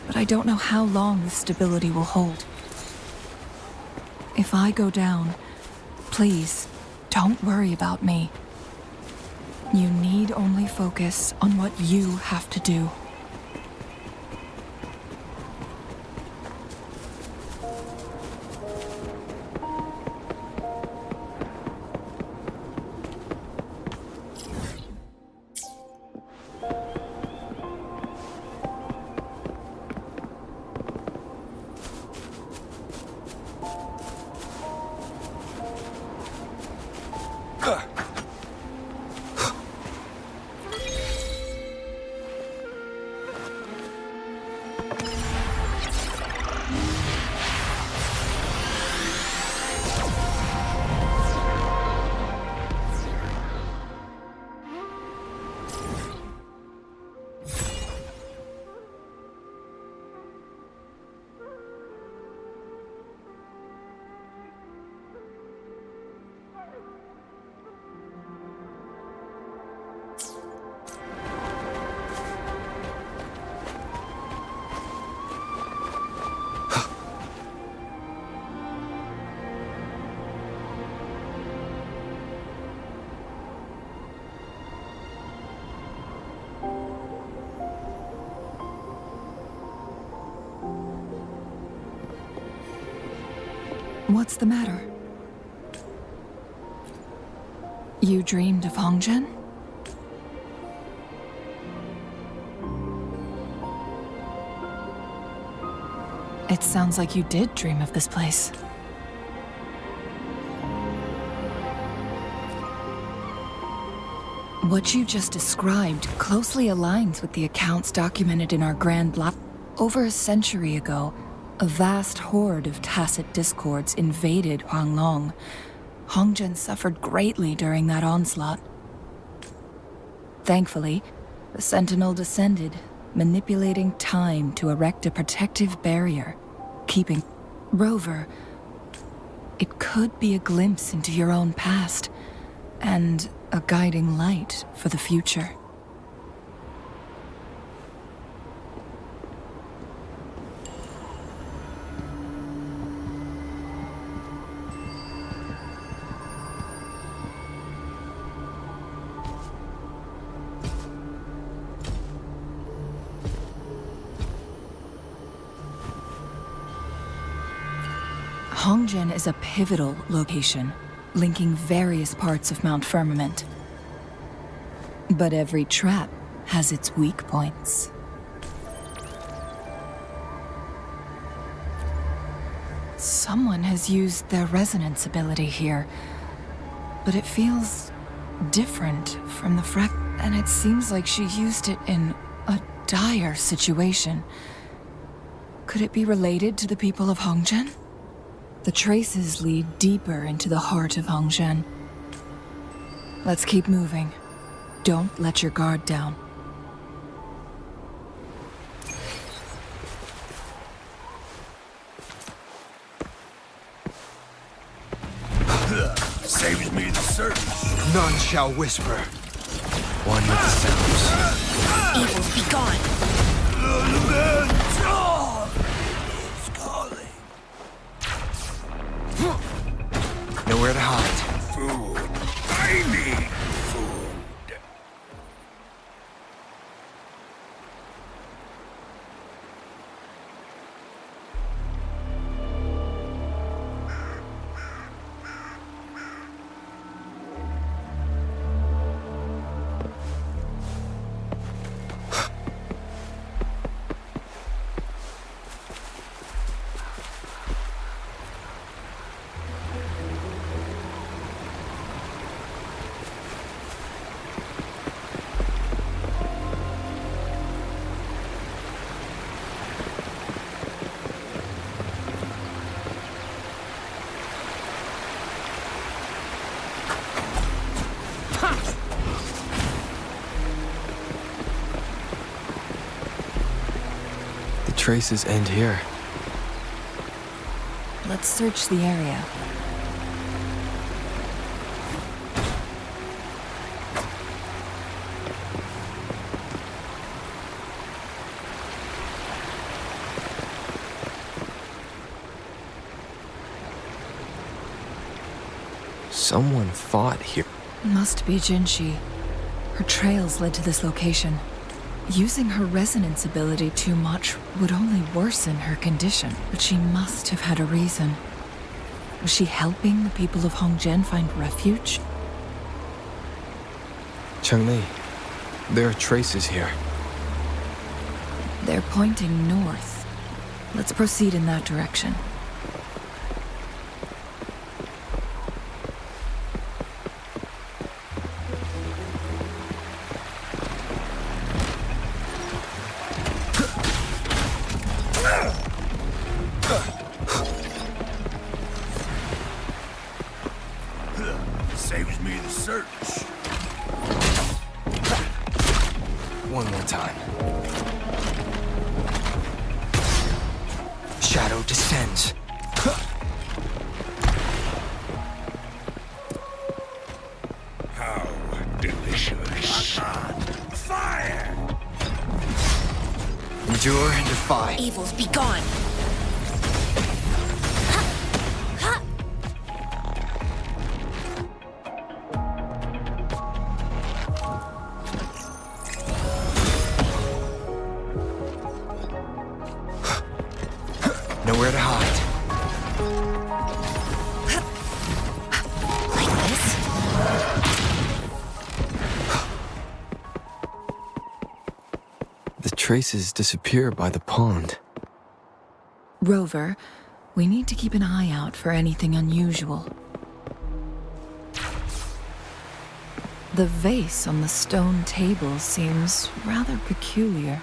But I don't know how long this stability will hold. If I go down, please, don't worry about me. You need only focus on what you have to do. What's the matter? You dreamed of Hongjian? It sounds like you did dream of this place. What you just described closely aligns with the accounts documented in our Grand Block. Over a century ago, a vast horde of tacit discords invaded Huanglong. Hongzhen suffered greatly during that onslaught. Thankfully, the Sentinel descended, manipulating time to erect a protective barrier, keeping... Rover, it could be a glimpse into your own past, and a guiding light for the future. Hongzhen is a pivotal location, linking various parts of Mount Firmament. But every trap has its weak points. Someone has used their resonance ability here, but it feels different from the and it seems like she used it in a dire situation. Could it be related to the people of Hongzhen? The traces lead deeper into the heart of Hongzhen. Let's keep moving. Don't let your guard down. Saves me the search. None shall whisper. One with the sounds. Evils be gone. Nowhere to hide. Food. I need food. Traces end here. Let's search the area. Someone fought here. Must be Jinshi. Her trails led to this location. Using her resonance ability too much would only worsen her condition, but she must have had a reason. Was she helping the people of Hongzhen find refuge? Cheng-Li, there are traces here. They're pointing north. Let's proceed in that direction. Saves me the search. One more time. Shadow descends. How delicious. Fire! Endure and defy. Evils be gone. Nowhere to hide. Like this? The traces disappear by the pond. Rover, we need to keep an eye out for anything unusual. The vase on the stone table seems rather peculiar.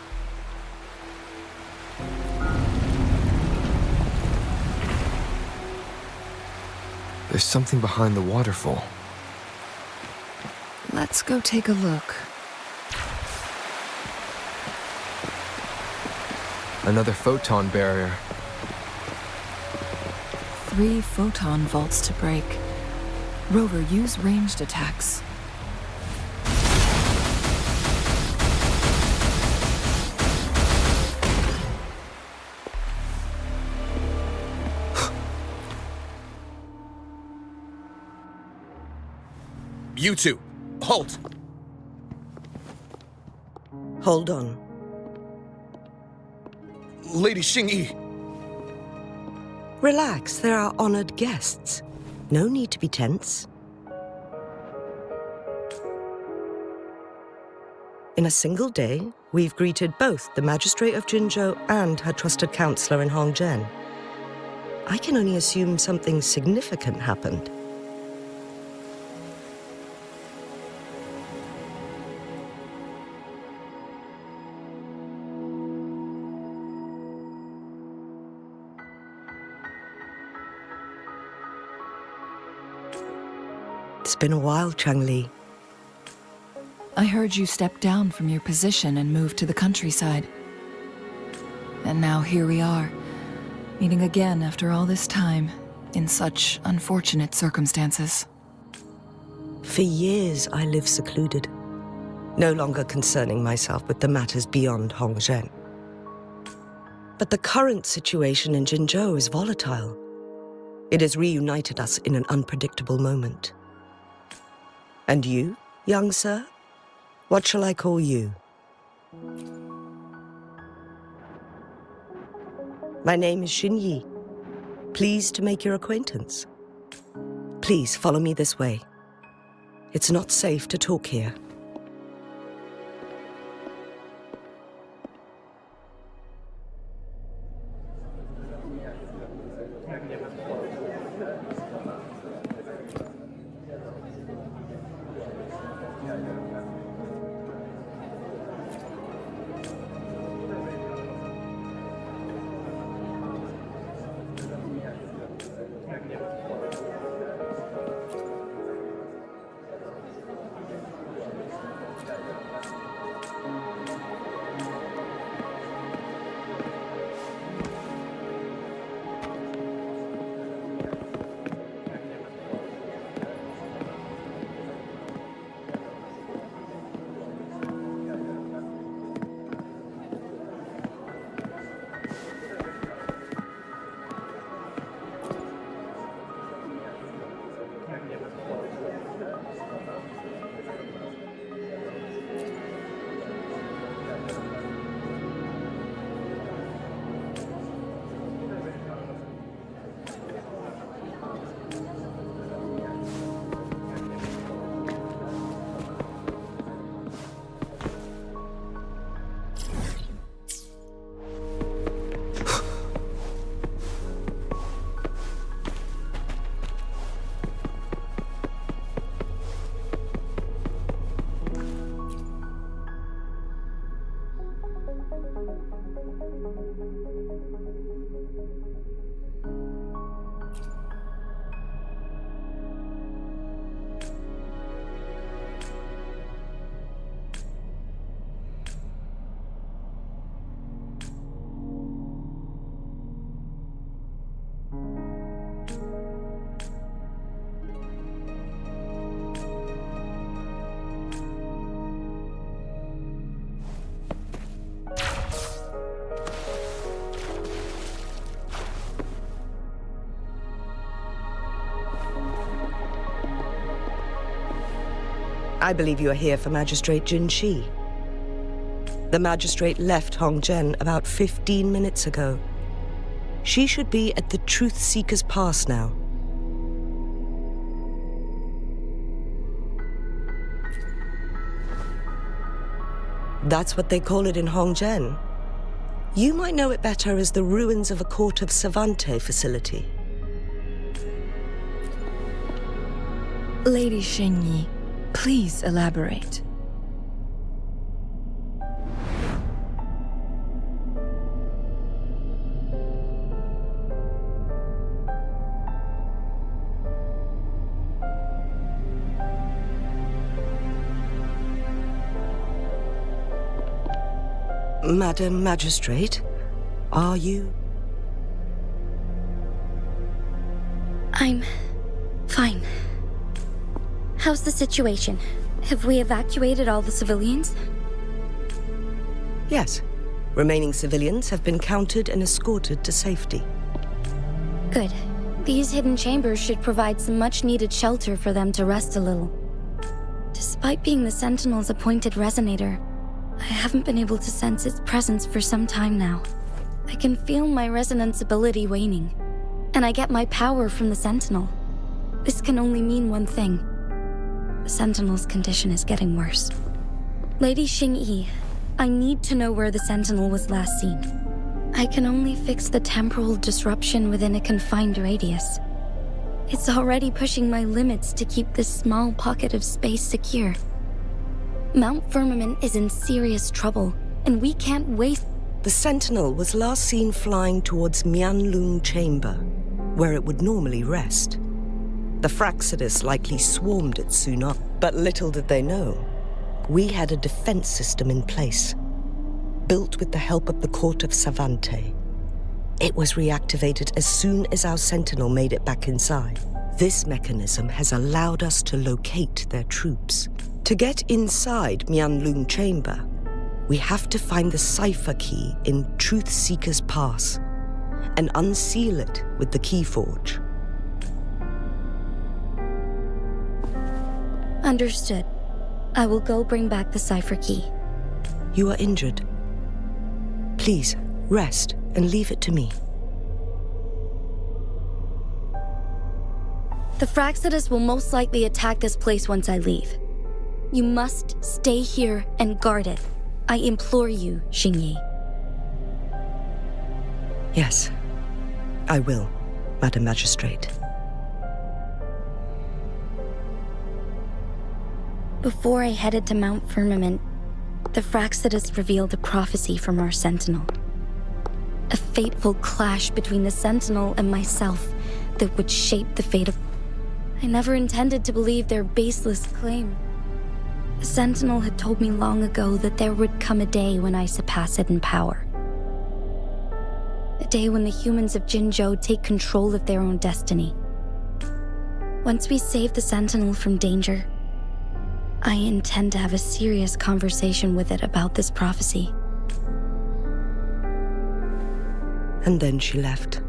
There's something behind the waterfall. Let's go take a look. Another photon barrier. 3 photon vaults to break. Rover, use ranged attacks. You two, halt! Hold on. Lady Xingyi. Relax, there are honored guests. No need to be tense. In a single day, we've greeted both the Magistrate of Jinzhou and her trusted counselor in Hongzhen. I can only assume something significant happened. It's been a while, Changli. I heard you stepped down from your position and moved to the countryside. And now here we are, meeting again after all this time, in such unfortunate circumstances. For years, I lived secluded, no longer concerning myself with the matters beyond Hongzhen. But the current situation in Jinzhou is volatile. It has reunited us in an unpredictable moment. And you, young sir? What shall I call you? My name is Xingyi. Pleased to make your acquaintance. Please follow me this way. It's not safe to talk here. I believe you are here for Magistrate Jin Shi. The magistrate left Hongzhen about 15 minutes ago. She should be at the Truth Seeker's Pass now. That's what they call it in Hongzhen. You might know it better as the ruins of a Court of Savante facility. Lady Xingyi, Please elaborate. Madam Magistrate, are you? I'm fine. How's the situation? Have we evacuated all the civilians? Yes. Remaining civilians have been counted and escorted to safety. Good. These hidden chambers should provide some much-needed shelter for them to rest a little. Despite being the Sentinel's appointed resonator, I haven't been able to sense its presence for some time now. I can feel my resonance ability waning, and I get my power from the Sentinel. This can only mean one thing. The Sentinel's condition is getting worse. Lady Xingyi, I need to know where the Sentinel was last seen. I can only fix the temporal disruption within a confined radius. It's already pushing my limits to keep this small pocket of space secure. Mount Firmament is in serious trouble, and we can't waste... The Sentinel was last seen flying towards Mianlung Chamber, where it would normally rest. The Fraxidus likely swarmed it soon up, but little did they know. We had a defense system in place, built with the help of the Court of Savante. It was reactivated as soon as our Sentinel made it back inside. This mechanism has allowed us to locate their troops. To get inside Mianlung Chamber, we have to find the cipher key in Truth Seeker's Pass and unseal it with the Keyforge. Understood. I will go bring back the cipher key. You are injured. Please, rest and leave it to me. The Fraxidus will most likely attack this place once I leave. You must stay here and guard it. I implore you, Xingyi. Yes, I will, Madam Magistrate. Before I headed to Mount Firmament, the Fraxidus revealed a prophecy from our Sentinel. A fateful clash between the Sentinel and myself that would shape the fate of... I never intended to believe their baseless claim. The Sentinel had told me long ago that there would come a day when I surpass it in power. A day when the humans of Jinzhou take control of their own destiny. Once we save the Sentinel from danger, I intend to have a serious conversation with it about this prophecy. And then she left.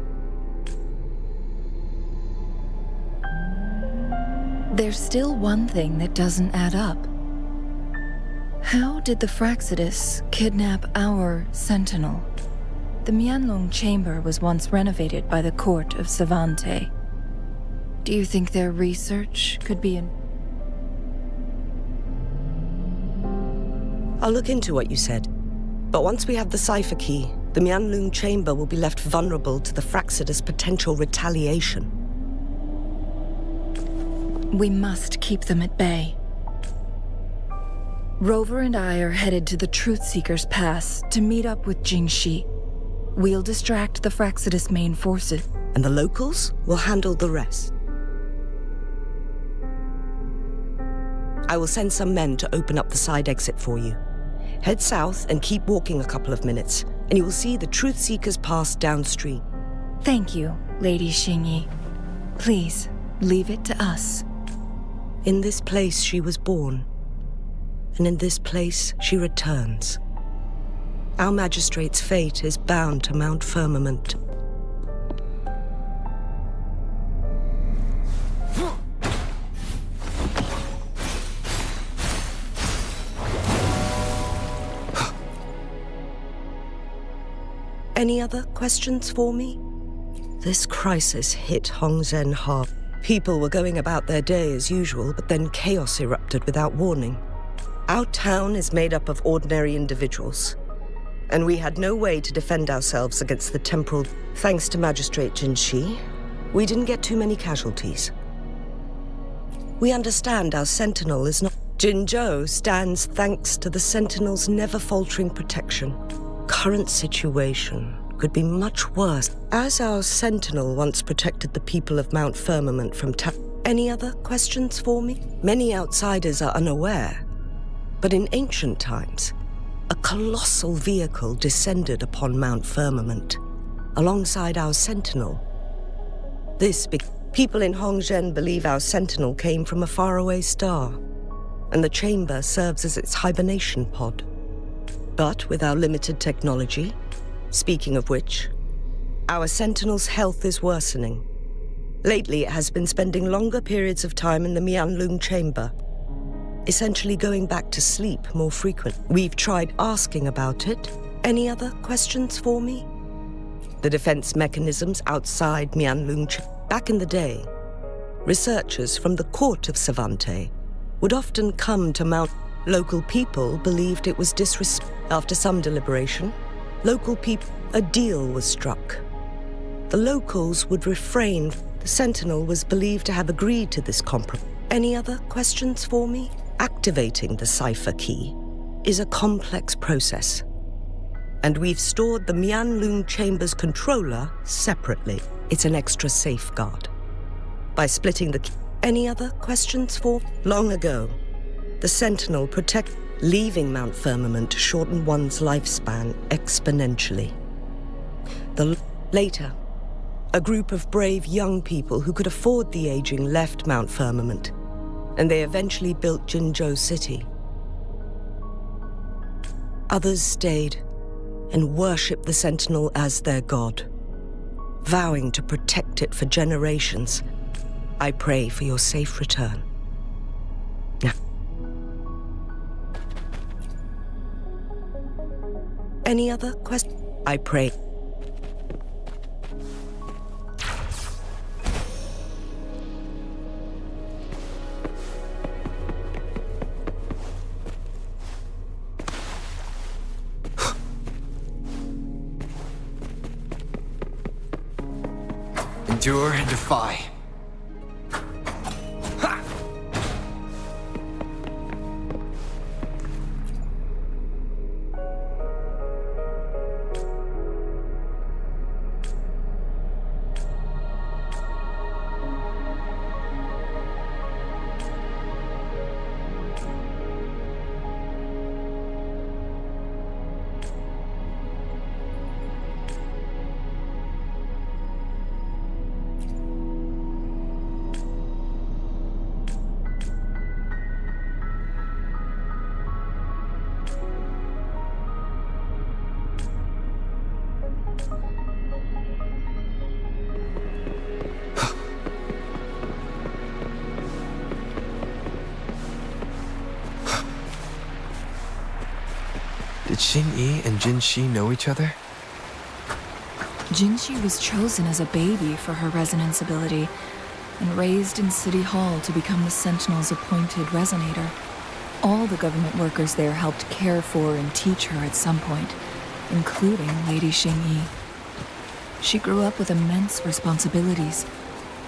There's still one thing that doesn't add up. How did the Fraxidus kidnap our Sentinel? The Mianlong Chamber was once renovated by the Court of Savante. Do you think their research could be in... I'll look into what you said. But once we have the cipher key, the Mianlung Chamber will be left vulnerable to the Fraxidus' potential retaliation. We must keep them at bay. Rover and I are headed to the Truth Seeker's Pass to meet up with Jingxi. We'll distract the Fraxidus' main forces. And the locals will handle the rest. I will send some men to open up the side exit for you. Head south and keep walking a couple of minutes, and you will see the Truth Seeker's Pass downstream. Thank you, Lady Xingyi. Please, leave it to us. In this place she was born, and in this place she returns. Our magistrate's fate is bound to Mount Firmament. Any other questions for me? This crisis hit Hongzhen hard. People were going about their day as usual, but then chaos erupted without warning. Our town is made up of ordinary individuals, and we had no way to defend ourselves against the temporal. Thanks to Magistrate Jinxi, we didn't get too many casualties. We understand our Sentinel is not... Jinzhou stands thanks to the Sentinel's never-faltering protection. Current situation could be much worse. As our Sentinel once protected the people of Mount Firmament from Any other questions for me? Many outsiders are unaware, but in ancient times, a colossal vehicle descended upon Mount Firmament, alongside our Sentinel. People in Hongzhen believe our Sentinel came from a faraway star, and the chamber serves as its hibernation pod. But with our limited technology, speaking of which, our Sentinel's health is worsening. Lately, it has been spending longer periods of time in the Mianlung chamber, essentially going back to sleep more frequently. We've tried asking about it. Any other questions for me? The defense mechanisms outside Mianlung Back in the day, researchers from the court of Savante would often come to Mount. Local people believed it was disrespect. After some deliberation, a deal was struck. The locals would refrain. The Sentinel was believed to have agreed to this compromise. Any other questions for me? Activating the cipher key is a complex process, and we've stored the Mianlung Chamber's controller separately. It's an extra safeguard. By splitting the key. Any other questions for? Long ago, the Sentinel leaving Mount Firmament to shorten one's lifespan exponentially. Later, a group of brave young people who could afford the aging left Mount Firmament, and they eventually built Jinzhou City. Others stayed and worshipped the Sentinel as their god, vowing to protect it for generations. I pray for your safe return. Now, any other questions? I pray. Endure and defy. Did Xing-Yi and Jin-Shi know each other? Jin-Shi was chosen as a baby for her resonance ability and raised in City Hall to become the Sentinel's appointed resonator. All the government workers there helped care for and teach her at some point, including Lady Xing-Yi. She grew up with immense responsibilities,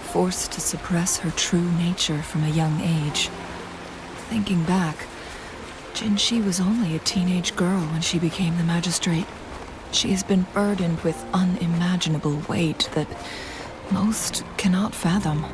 forced to suppress her true nature from a young age. Thinking back, Jin-Shi was only a teenage girl when she became the magistrate. She has been burdened with unimaginable weight that most cannot fathom.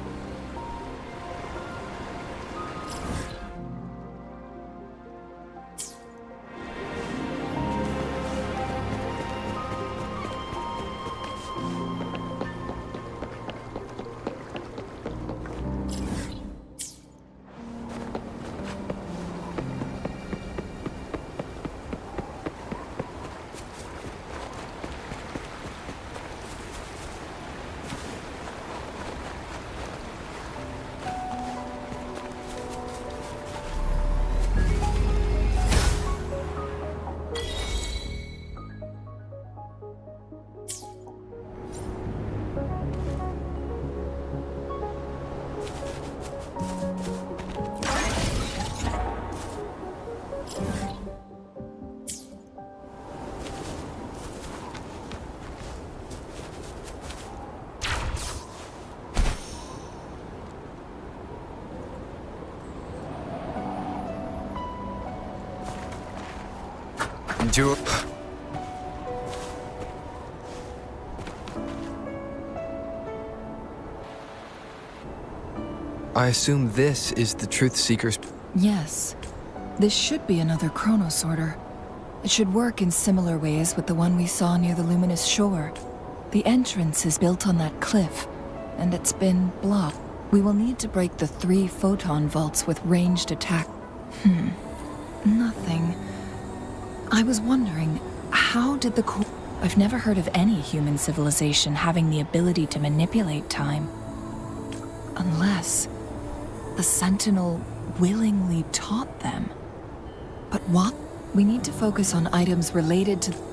Endure. I assume this is the Truth Seeker's... Yes. This should be another chronosorter. It should work in similar ways with the one we saw near the luminous shore. The entrance is built on that cliff, and it's been blocked. We will need to break the 3 photon vaults with ranged attack. Nothing. I was wondering, how did the I've never heard of any human civilization having the ability to manipulate time. Unless the Sentinel willingly taught them. But what? We need to focus on items related to...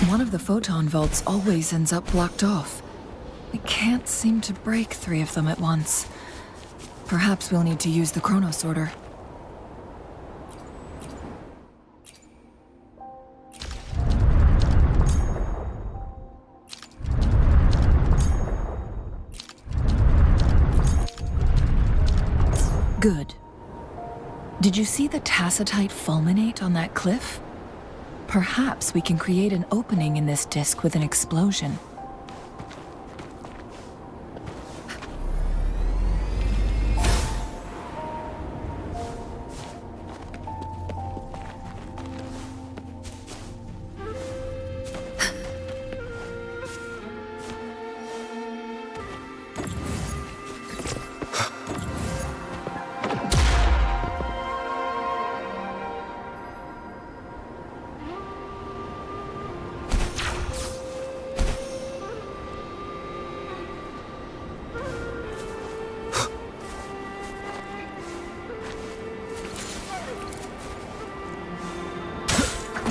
One of the photon vaults always ends up blocked off. We can't seem to break 3 of them at once. Perhaps we'll need to use the chronosorter. Good. Did you see the tacitite fulminate on that cliff? Perhaps we can create an opening in this disk with an explosion.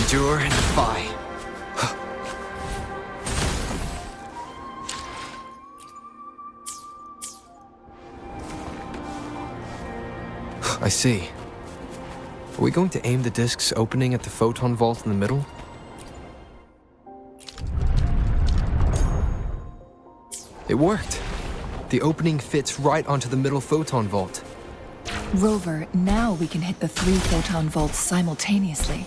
Endure and defy. I see. Are we going to aim the disk's opening at the photon vault in the middle? It worked. The opening fits right onto the middle photon vault. Rover, now we can hit the 3 photon vaults simultaneously.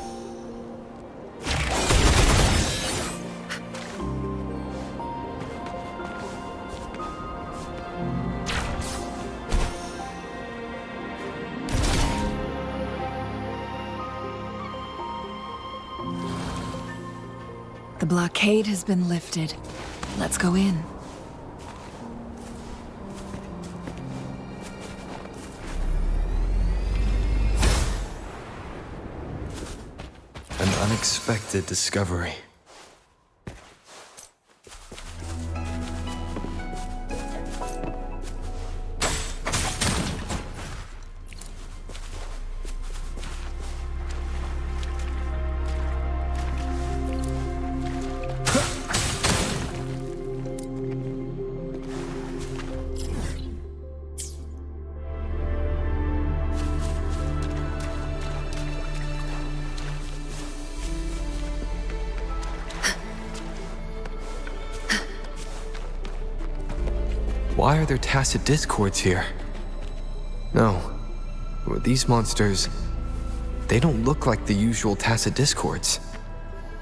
The blockade has been lifted. Let's go in. An unexpected discovery. Why are there tacit discords here? No. These monsters... they don't look like the usual tacit discords.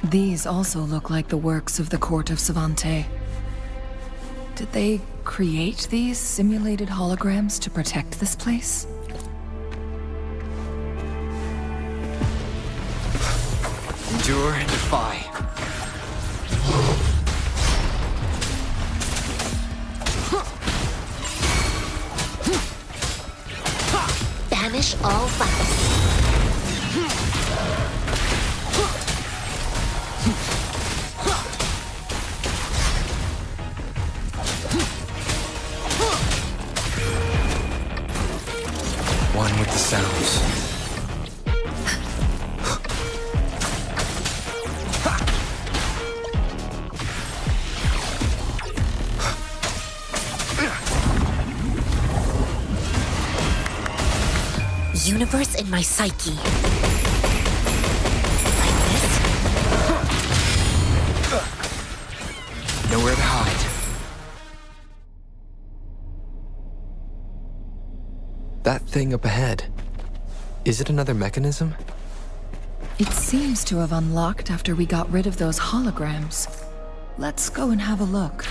These also look like the works of the Court of Savante. Did they create these simulated holograms to protect this place? Endure and defy. Banish all vice. universe in my psyche. Like this? Nowhere to hide. That thing up ahead. Is it another mechanism? It seems to have unlocked after we got rid of those holograms. Let's go and have a look.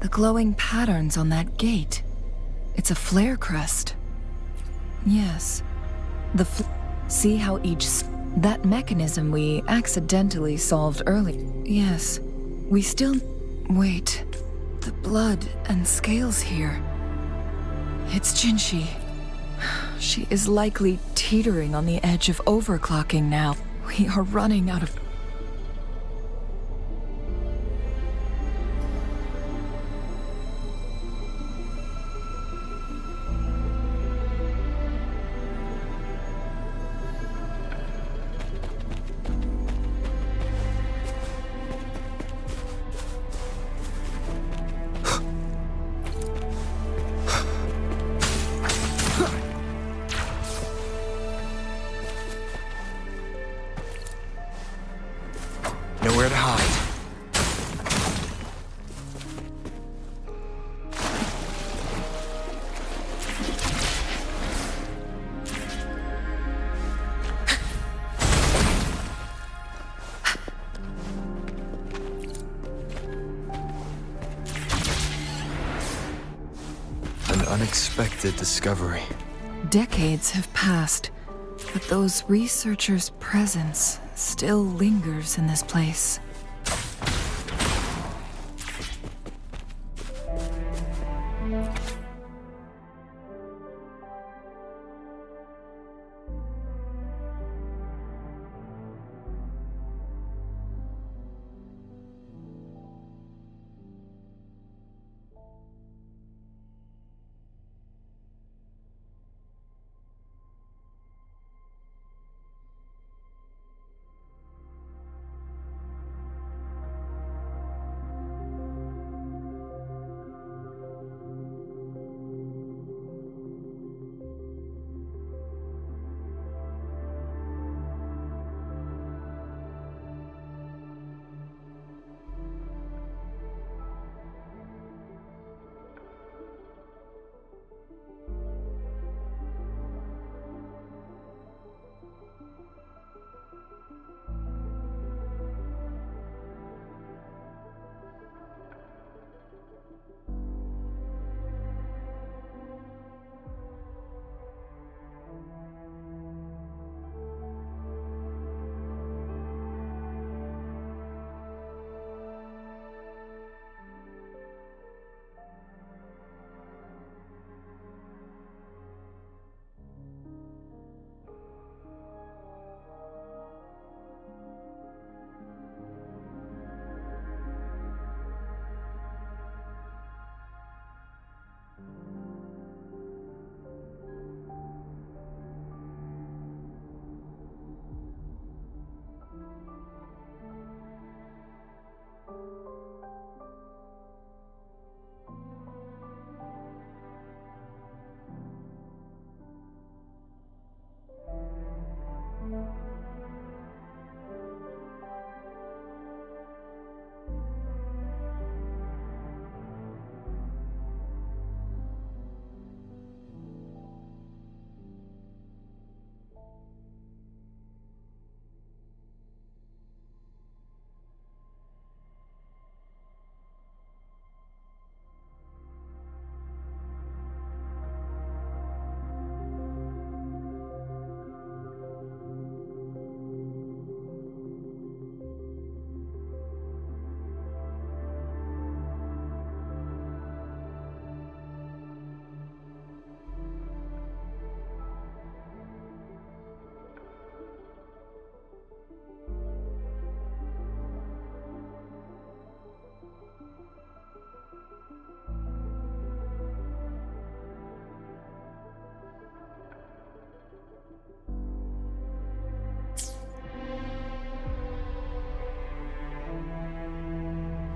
The glowing patterns on that gate. It's a flare crest. Yes. See how that mechanism we accidentally solved early. Yes. We still... Wait. The blood and scales here. It's Jinshi. She is likely teetering on the edge of overclocking now. We are running out of... Nowhere to hide. An unexpected discovery. Decades have passed, but those researchers' presence still lingers in this place.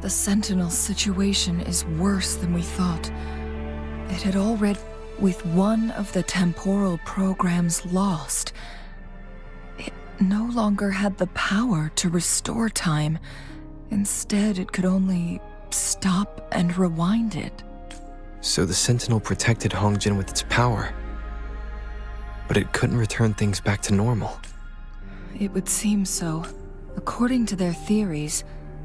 The Sentinel's situation is worse than we thought. It had already... With one of the temporal programs lost, it no longer had the power to restore time. Instead, it could only stop and rewind it. So the Sentinel protected Hongjin with its power, but it couldn't return things back to normal. It would seem so. According to their theories,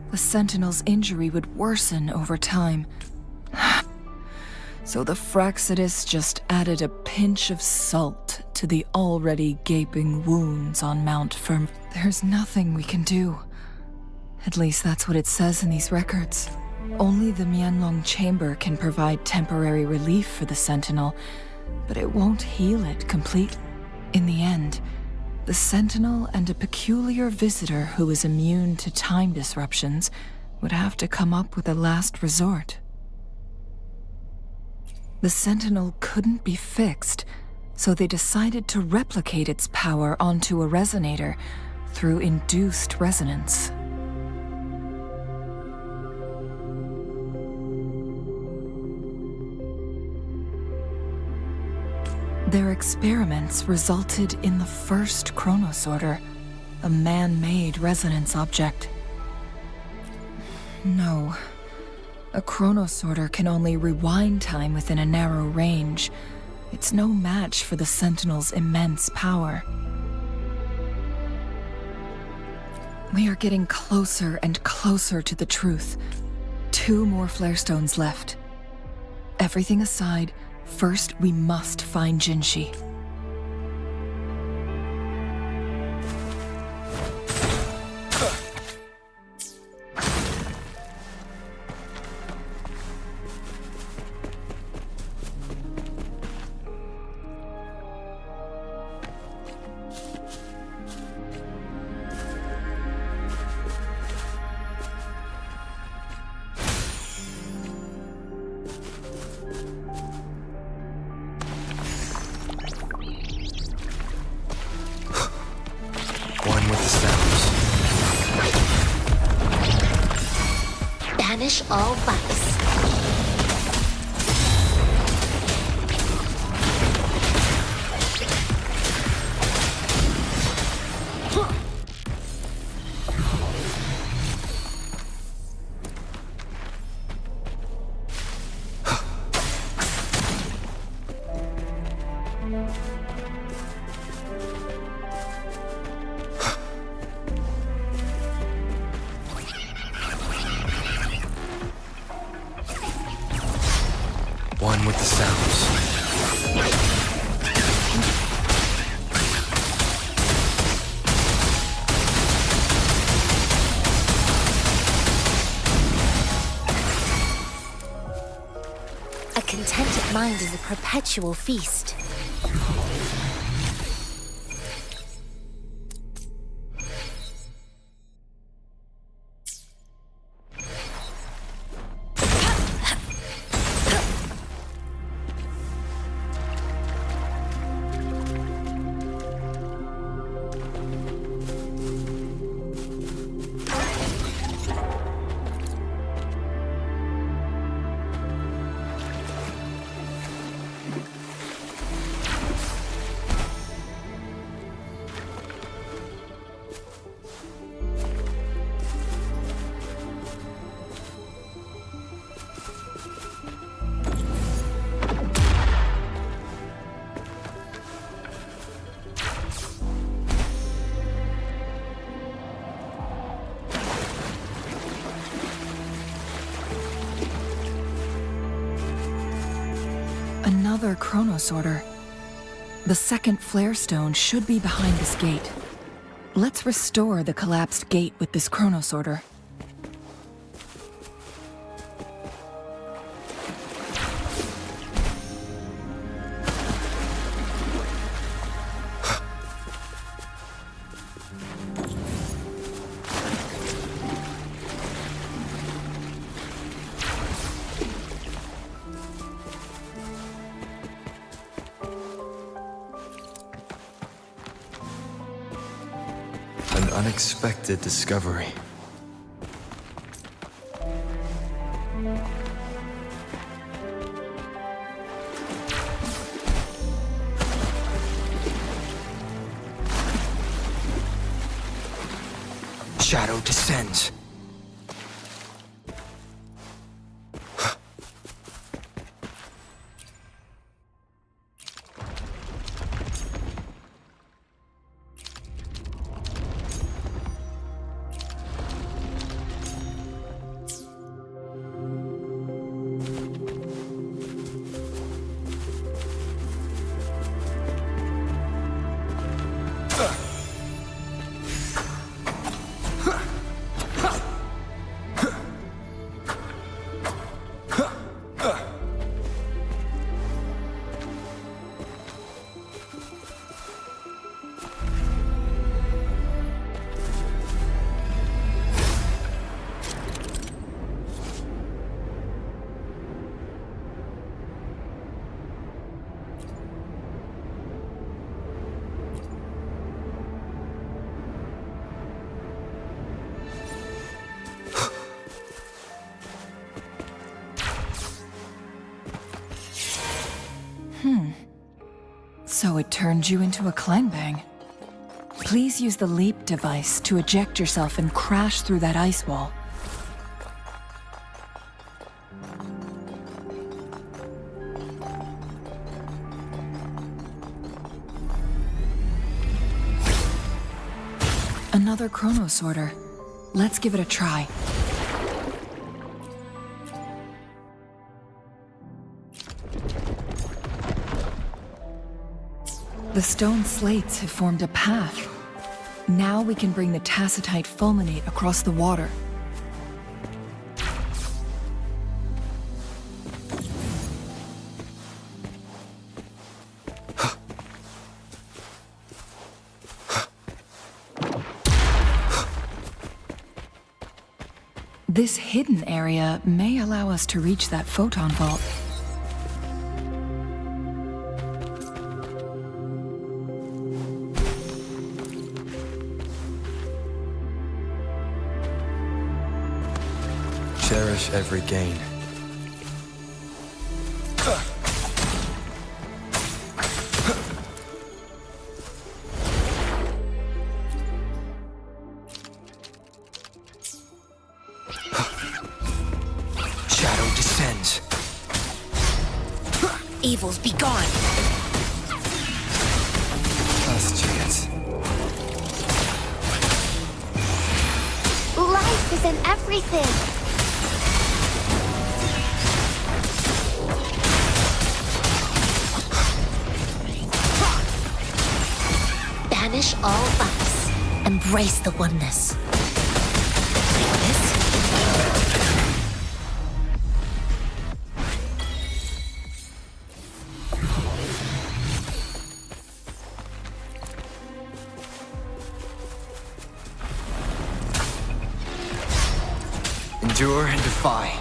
the Sentinel's injury would worsen over time. So the Fraxidus just added a pinch of salt to the already gaping wounds on Mount Firm. There's nothing we can do. At least that's what it says in these records. Only the Mianlong Chamber can provide temporary relief for the Sentinel, but it won't heal it complete. In the end, the Sentinel and a peculiar visitor who is immune to time disruptions would have to come up with a last resort. The Sentinel couldn't be fixed, so they decided to replicate its power onto a resonator through induced resonance. Their experiments resulted in the first chronosorter, a man-made resonance object. No. A chronosorter can only rewind time within a narrow range. It's no match for the Sentinel's immense power. We are getting closer and closer to the truth. 2 more flare stones left. Everything aside, first we must find Jinshi. One with the sounds. Banish all vice. One with the sounds. A contented mind is a perpetual feast. Another chronosorter. The second flare stone should be behind this gate. Let's restore the collapsed gate with this chronosorter. An unexpected discovery. Shadow descends. So it turned you into a clangbang. Please use the leap device to eject yourself and crash through that ice wall. Another chrono sorter. Let's give it a try. The stone slates have formed a path. Now we can bring the tacitite fulminate across the water. This hidden area may allow us to reach that photon vault. Cherish every gain. Shadow descends. Evils be gone. Last chance. Life is in everything. Banish all vice. Embrace the oneness. Like this? Endure and defy.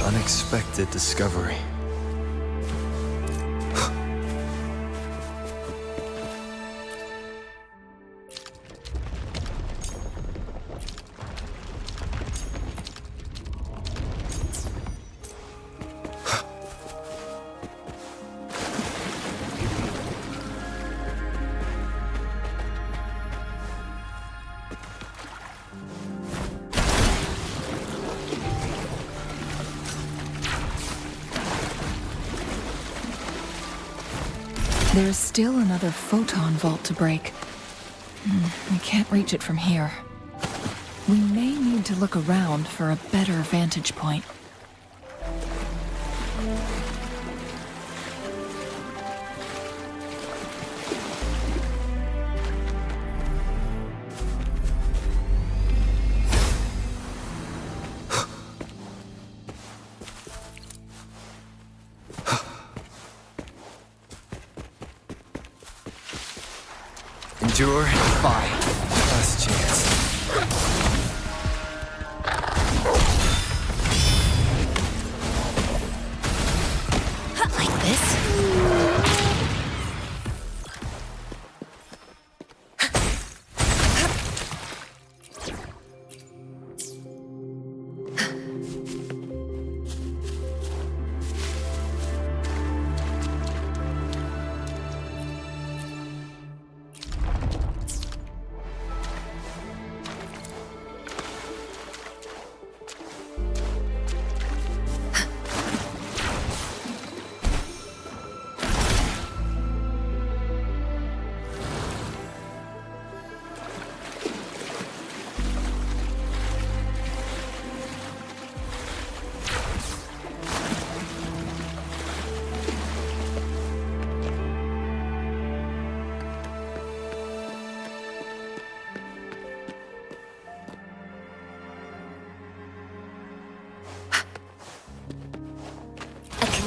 Unexpected discovery. There's still another photon vault to break. We can't reach it from here. We may need to look around for a better vantage point. Endure and fight. Last chance. Like this?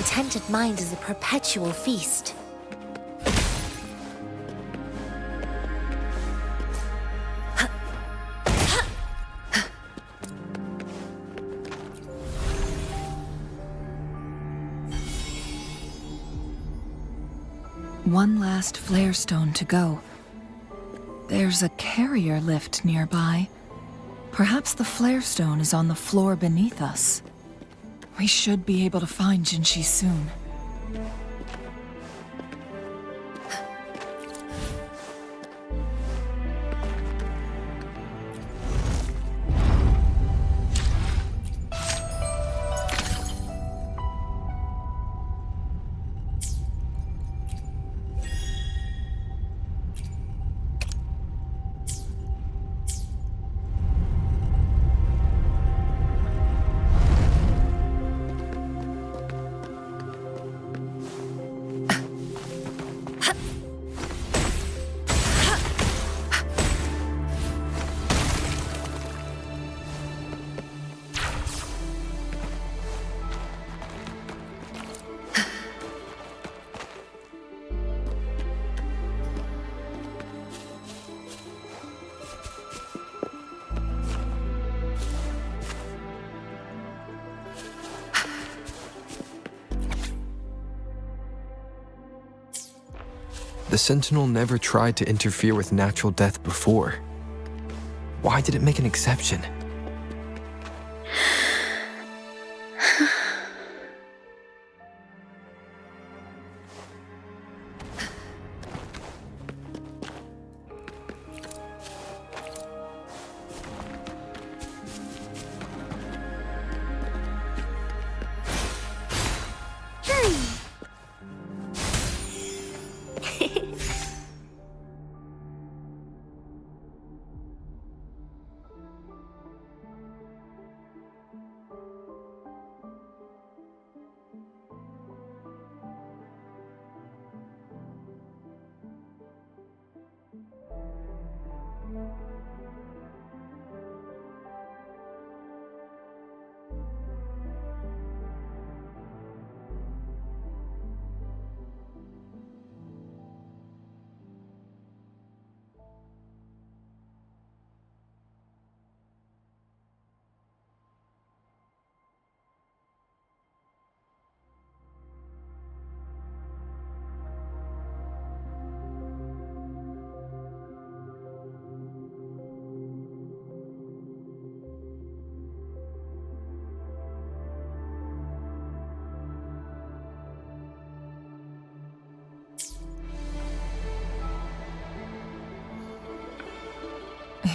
Contented mind is a perpetual feast. One last flare stone to go. There's a carrier lift nearby. Perhaps the flare stone is on the floor beneath us. We should be able to find Jinshi soon. The Sentinel never tried to interfere with natural death before. Why did it make an exception?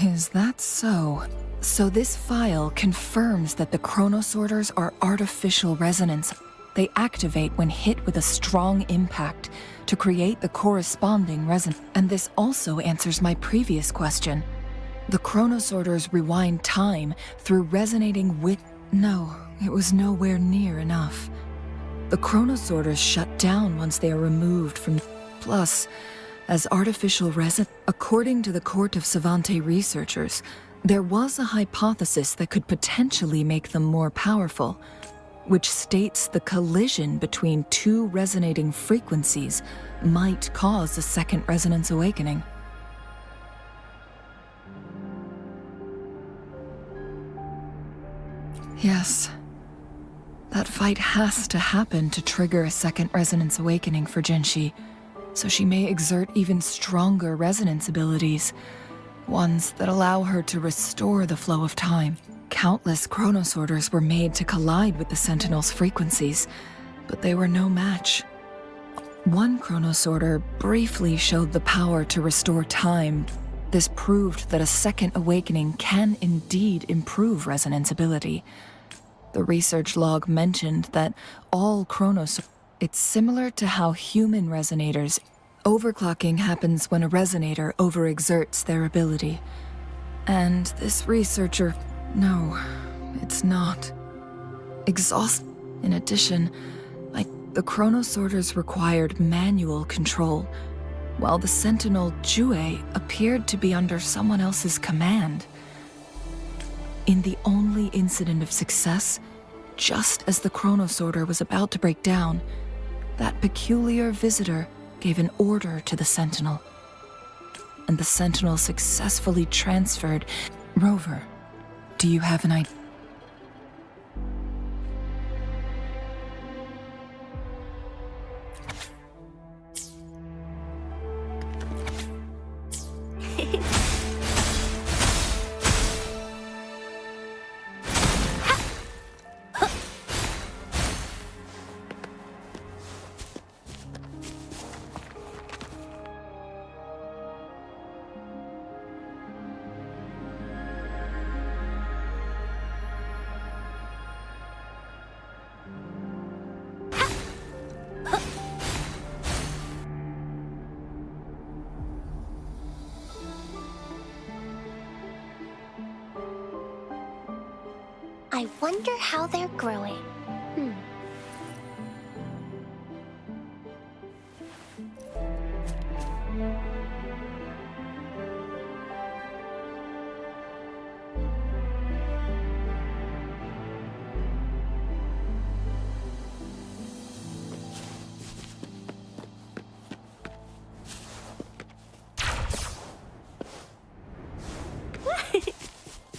Is that so? So this file confirms that the chronosorters are artificial resonance. They activate when hit with a strong impact to create the corresponding resonance. And this also answers my previous question. The chronosorters rewind time through resonating with... No, it was nowhere near enough. The chronosorters shut down once they are removed from... Plus, as artificial according to the Court of Savante researchers, there was a hypothesis that could potentially make them more powerful, which states the collision between two resonating frequencies might cause a second resonance awakening. Yes. That fight has to happen to trigger a second resonance awakening for Jinshi, so she may exert even stronger resonance abilities, ones that allow her to restore the flow of time. Countless chronosorters were made to collide with the Sentinel's frequencies, but they were no match. One chronosorter briefly showed the power to restore time. This proved that a second awakening can indeed improve resonance ability. The research log mentioned that all chronosorters... It's similar to how human resonators... Overclocking happens when a resonator overexerts their ability. And this researcher... No, it's not. In addition, the chronosorters required manual control, while the Sentinel Jue appeared to be under someone else's command. In the only incident of success, just as the chronosorter was about to break down, that peculiar visitor gave an order to the Sentinel. And the Sentinel successfully transferred... Rover, do you have an idea? I wonder how they're growing.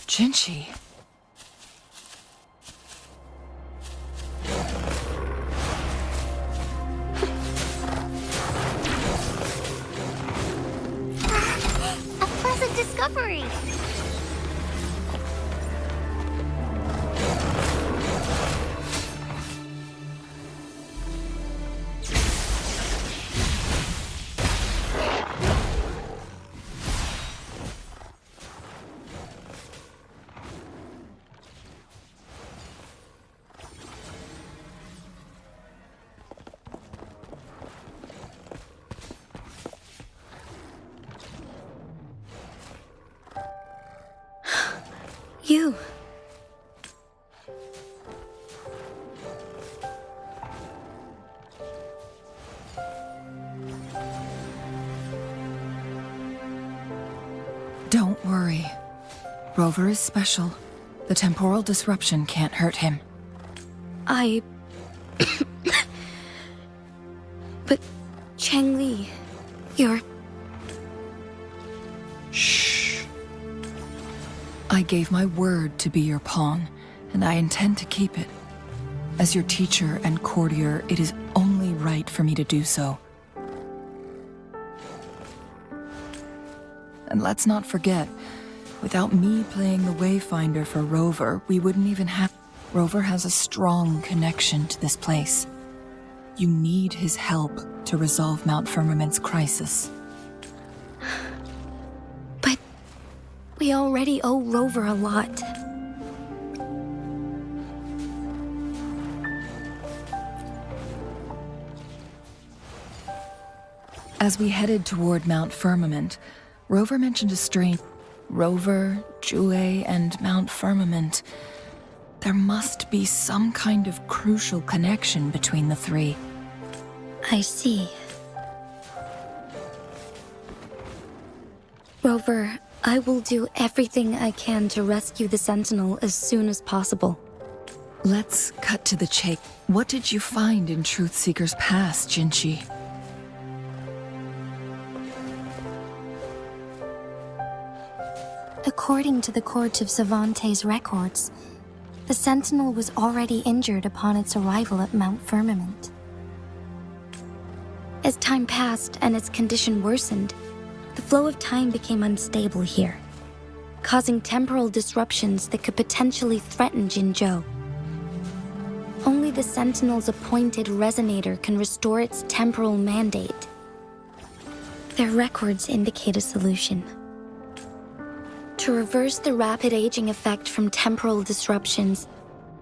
Jinshi. A pleasant discovery. You. Don't worry. Rover is special. The temporal disruption can't hurt him. But, Changli, you're... Shh. I gave my word to be your pawn, and I intend to keep it. As your teacher and courtier, it is only right for me to do so. And let's not forget, without me playing the Wayfinder for Rover, we wouldn't even have... Rover has a strong connection to this place. You need his help to resolve Mount Firmament's crisis. But we already owe Rover a lot. As we headed toward Mount Firmament, Rover mentioned a strange... Rover, Jue, and Mount Firmament. There must be some kind of crucial connection between the three. I see. Rover, I will do everything I can to rescue the Sentinel as soon as possible. Let's cut to the chase. What did you find in Truthseeker's past, Jinshi? According to the Court of Savante's records, the Sentinel was already injured upon its arrival at Mount Firmament. As time passed and its condition worsened, the flow of time became unstable here, causing temporal disruptions that could potentially threaten Jinzhou. Only the Sentinel's appointed resonator can restore its temporal mandate. Their records indicate a solution. To reverse the rapid aging effect from temporal disruptions,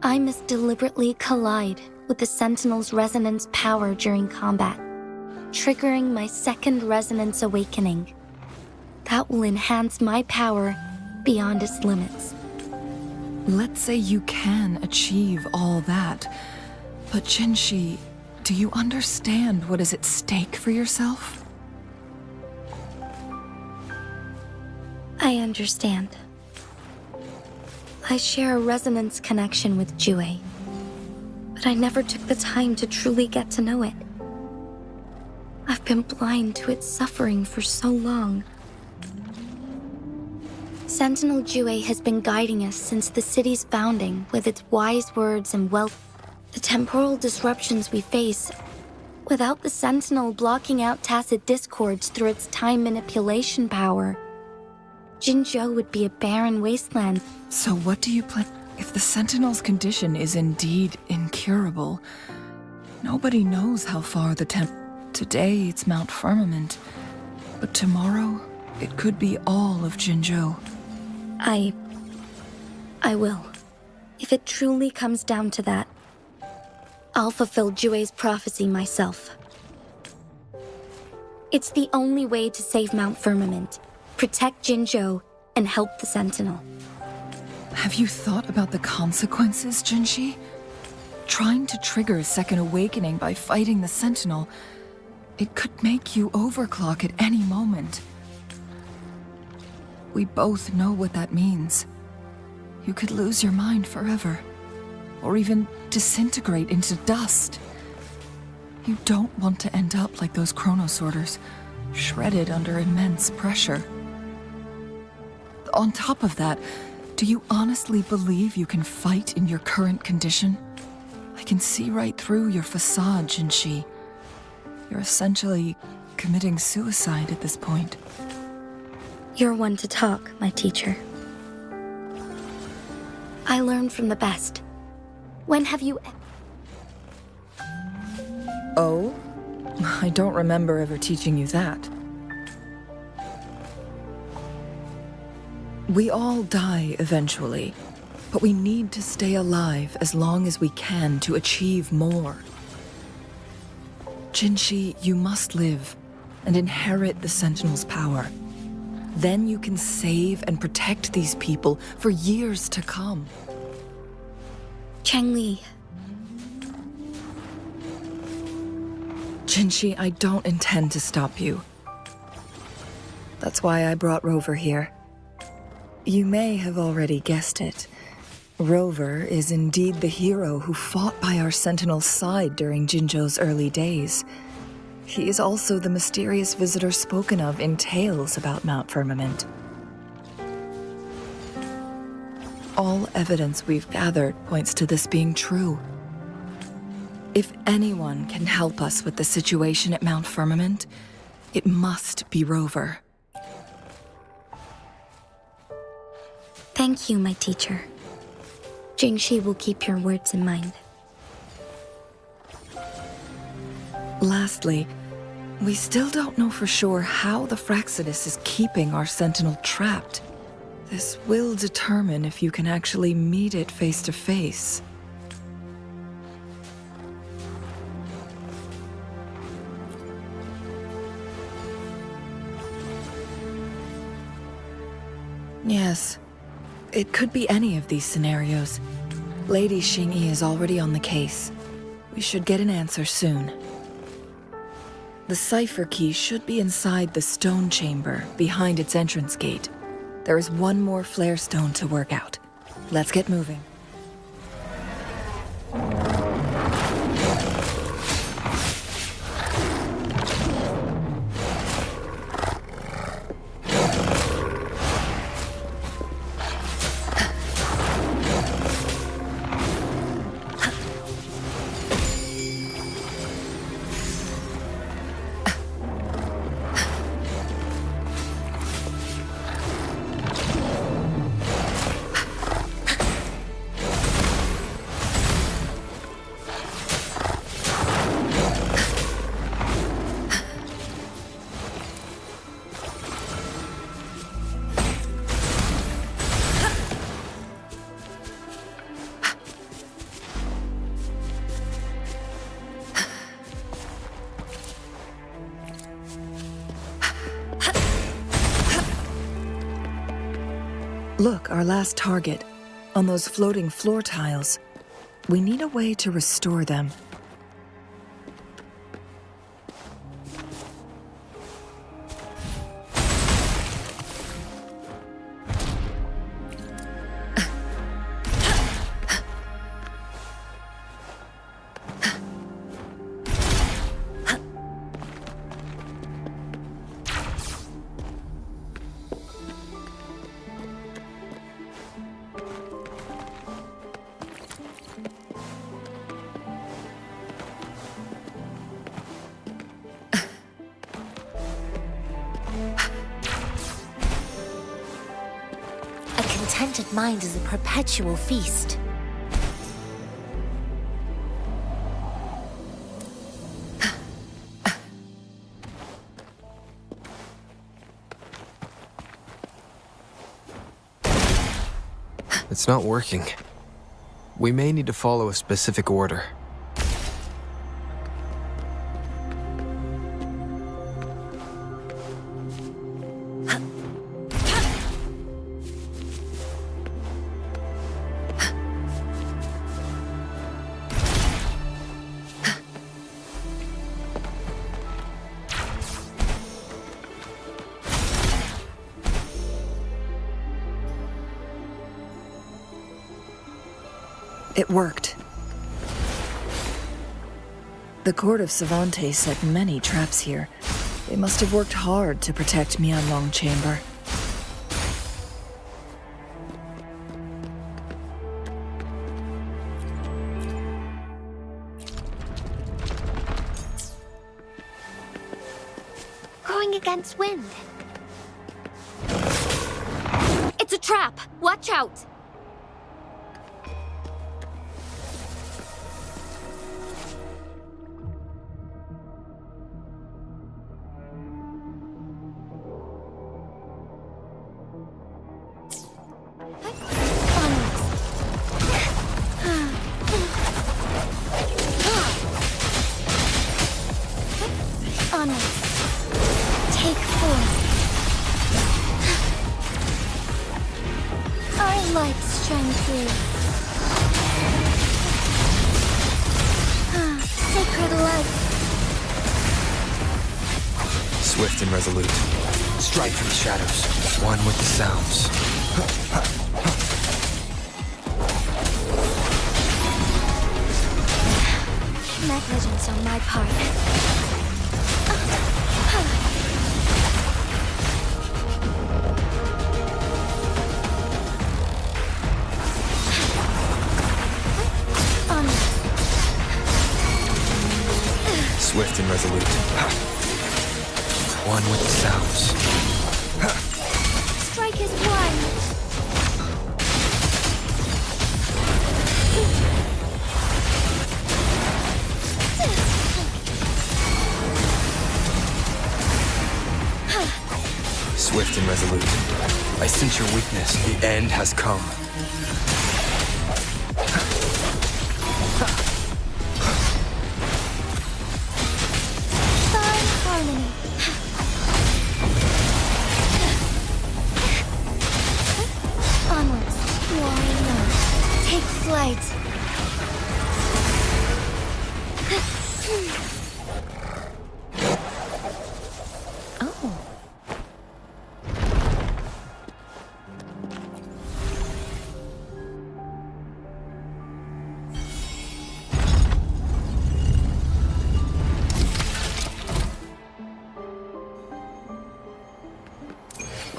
I must deliberately collide with the Sentinel's resonance power during combat, triggering my second resonance awakening. That will enhance my power beyond its limits. Let's say you can achieve all that, but Jinshi, do you understand what is at stake for yourself? I understand. I share a resonance connection with Jue, but I never took the time to truly get to know it. I've been blind to its suffering for so long. Sentinel Jue has been guiding us since the city's founding with its wise words and wealth. The temporal disruptions we face, without the Sentinel blocking out tacit discords through its time manipulation power, Jinzhou would be a barren wasteland. So what do you plan? If the Sentinel's condition is indeed incurable, nobody knows how far the Today it's Mount Firmament, but tomorrow it could be all of Jinzhou. I will. If it truly comes down to that, I'll fulfill Jue's prophecy myself. It's the only way to save Mount Firmament, protect Jinzhou, and help the Sentinel. Have you thought about the consequences, Jinshi? Trying to trigger a second awakening by fighting the Sentinel, it could make you overclock at any moment. We both know what that means. You could lose your mind forever, or even disintegrate into dust. You don't want to end up like those chronosorters, shredded under immense pressure. On top of that, do you honestly believe you can fight in your current condition? I can see right through your facade, Jinshi. You're essentially committing suicide at this point. You're one to talk, my teacher. I learned from the best. When have you... Oh? I don't remember ever teaching you that. We all die eventually, but we need to stay alive as long as we can to achieve more. Jinshi, you must live and inherit the Sentinel's power. Then you can save and protect these people for years to come. Changli. Jinshi, I don't intend to stop you. That's why I brought Rover here. You may have already guessed it. Rover is indeed the hero who fought by our Sentinel's side during Jinzhou's early days. He is also the mysterious visitor spoken of in tales about Mount Firmament. All evidence we've gathered points to this being true. If anyone can help us with the situation at Mount Firmament, it must be Rover. Thank you, my teacher. Jingshi will keep your words in mind. Lastly, we still don't know for sure how the Fraxidus is keeping our Sentinel trapped. This will determine if you can actually meet it face to face. Yes. It could be any of these scenarios. Lady Xingyi is already on the case. We should get an answer soon. The cipher key should be inside the stone chamber, behind its entrance gate. There is one more flare stone to work out. Let's get moving. Look, our last target. On those floating floor tiles. We need a way to restore them. Contented mind is a perpetual feast. It's not working. We may need to follow a specific order. It worked. The court of Cervantes set many traps here. They must have worked hard to protect Mianlong Chamber. Going against wind. It's a trap! Watch out! Take force. Our lights shine through. Sacred light. Swift and resolute. Strike from the shadows. One with the sounds. Negligence on my part. Swift and resolute. One with the sounds. Strike is one. Swift and resolute. I sense your weakness. The end has come. Harmony.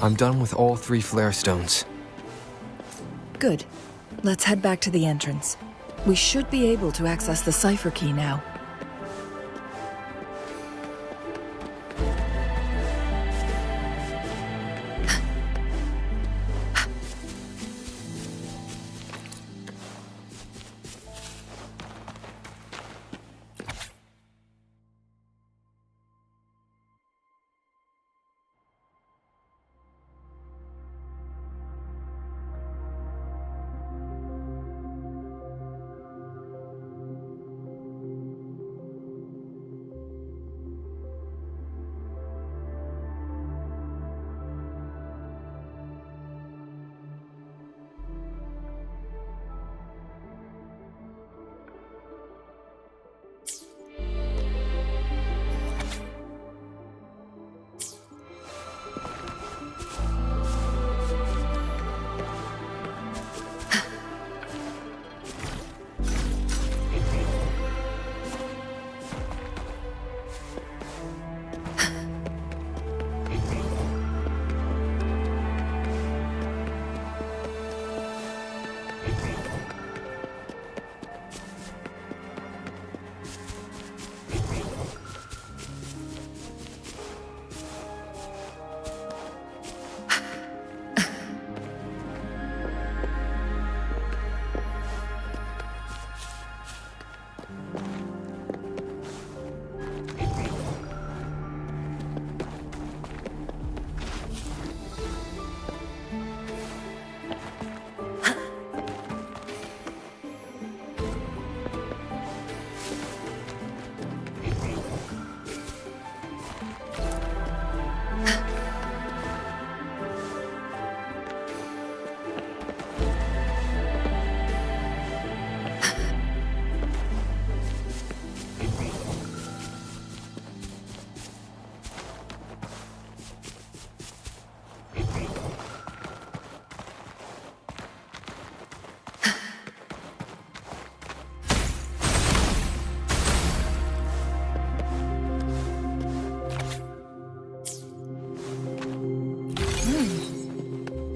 I'm done with all 3 flare stones. Good. Let's head back to the entrance. We should be able to access the cipher key now.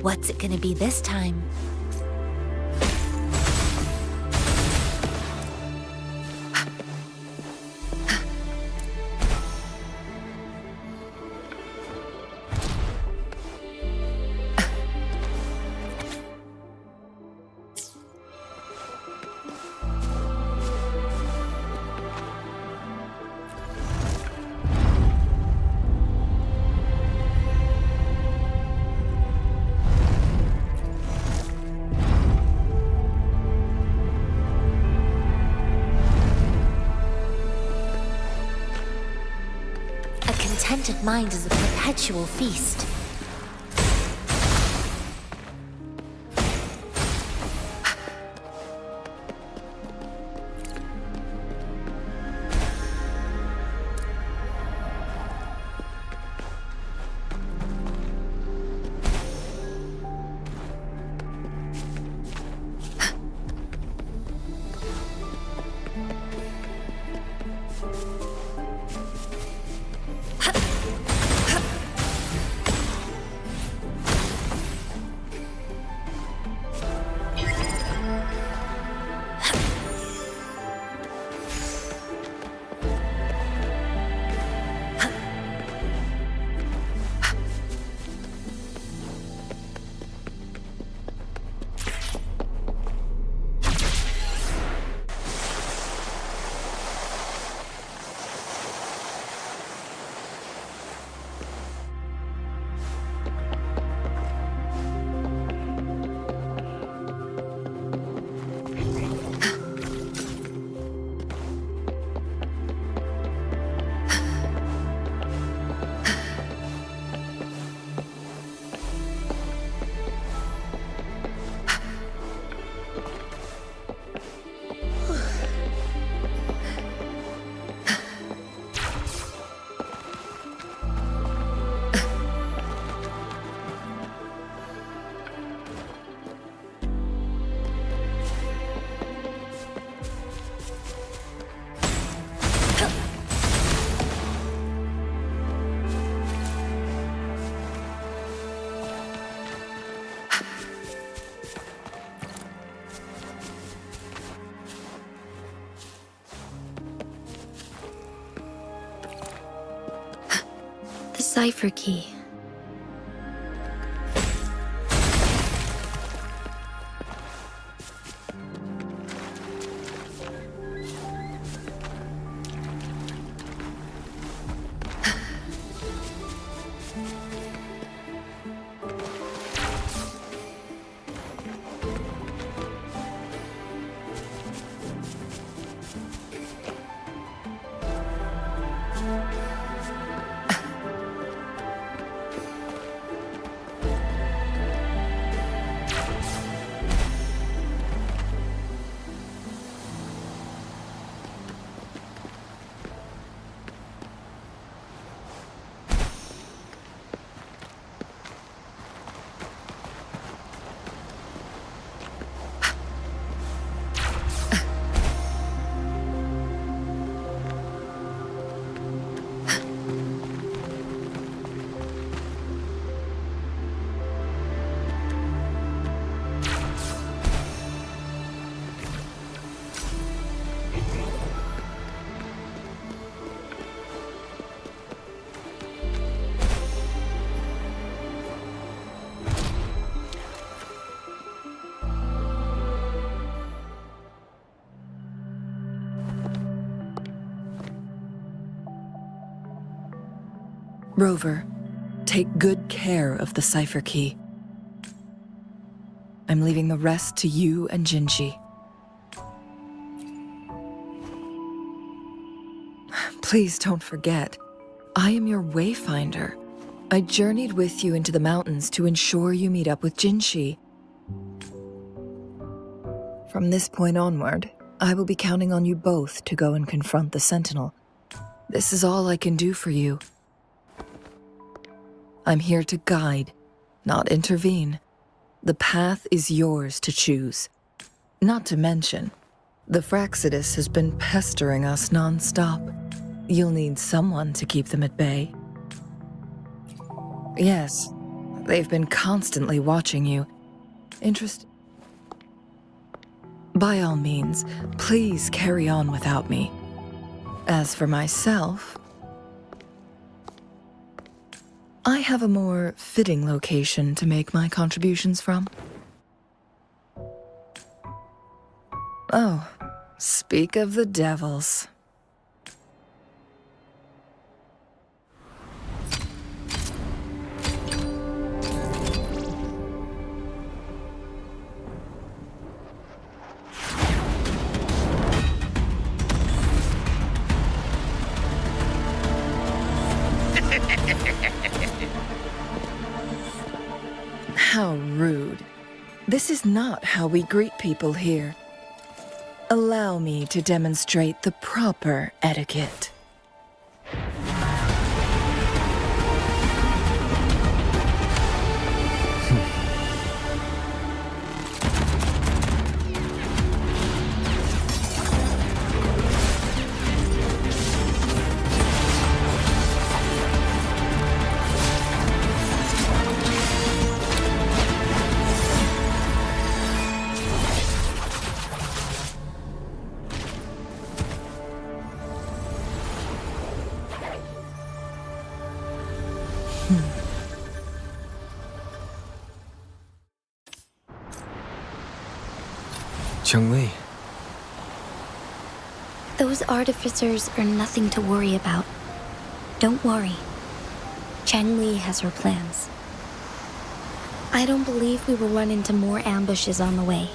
What's it gonna be this time? Contented mind is a perpetual feast. cipher key. Rover, take good care of the cipher key. I'm leaving the rest to you and Jinji. Please don't forget, I am your wayfinder. I journeyed with you into the mountains to ensure you meet up with Jinshi. From this point onward, I will be counting on you both to go and confront the Sentinel. This is all I can do for you. I'm here to guide, not intervene. The path is yours to choose. Not to mention, the Fraxidus has been pestering us non-stop. You'll need someone to keep them at bay. Yes, they've been constantly watching you. By all means, please carry on without me. As for myself, I have a more fitting location to make my contributions from. Oh, speak of the devils. How rude. This is not how we greet people here. Allow me to demonstrate the proper etiquette. Chun-Li. Those artificers are nothing to worry about. Don't worry. Chang-Li has her plans. I don't believe we will run into more ambushes on the way.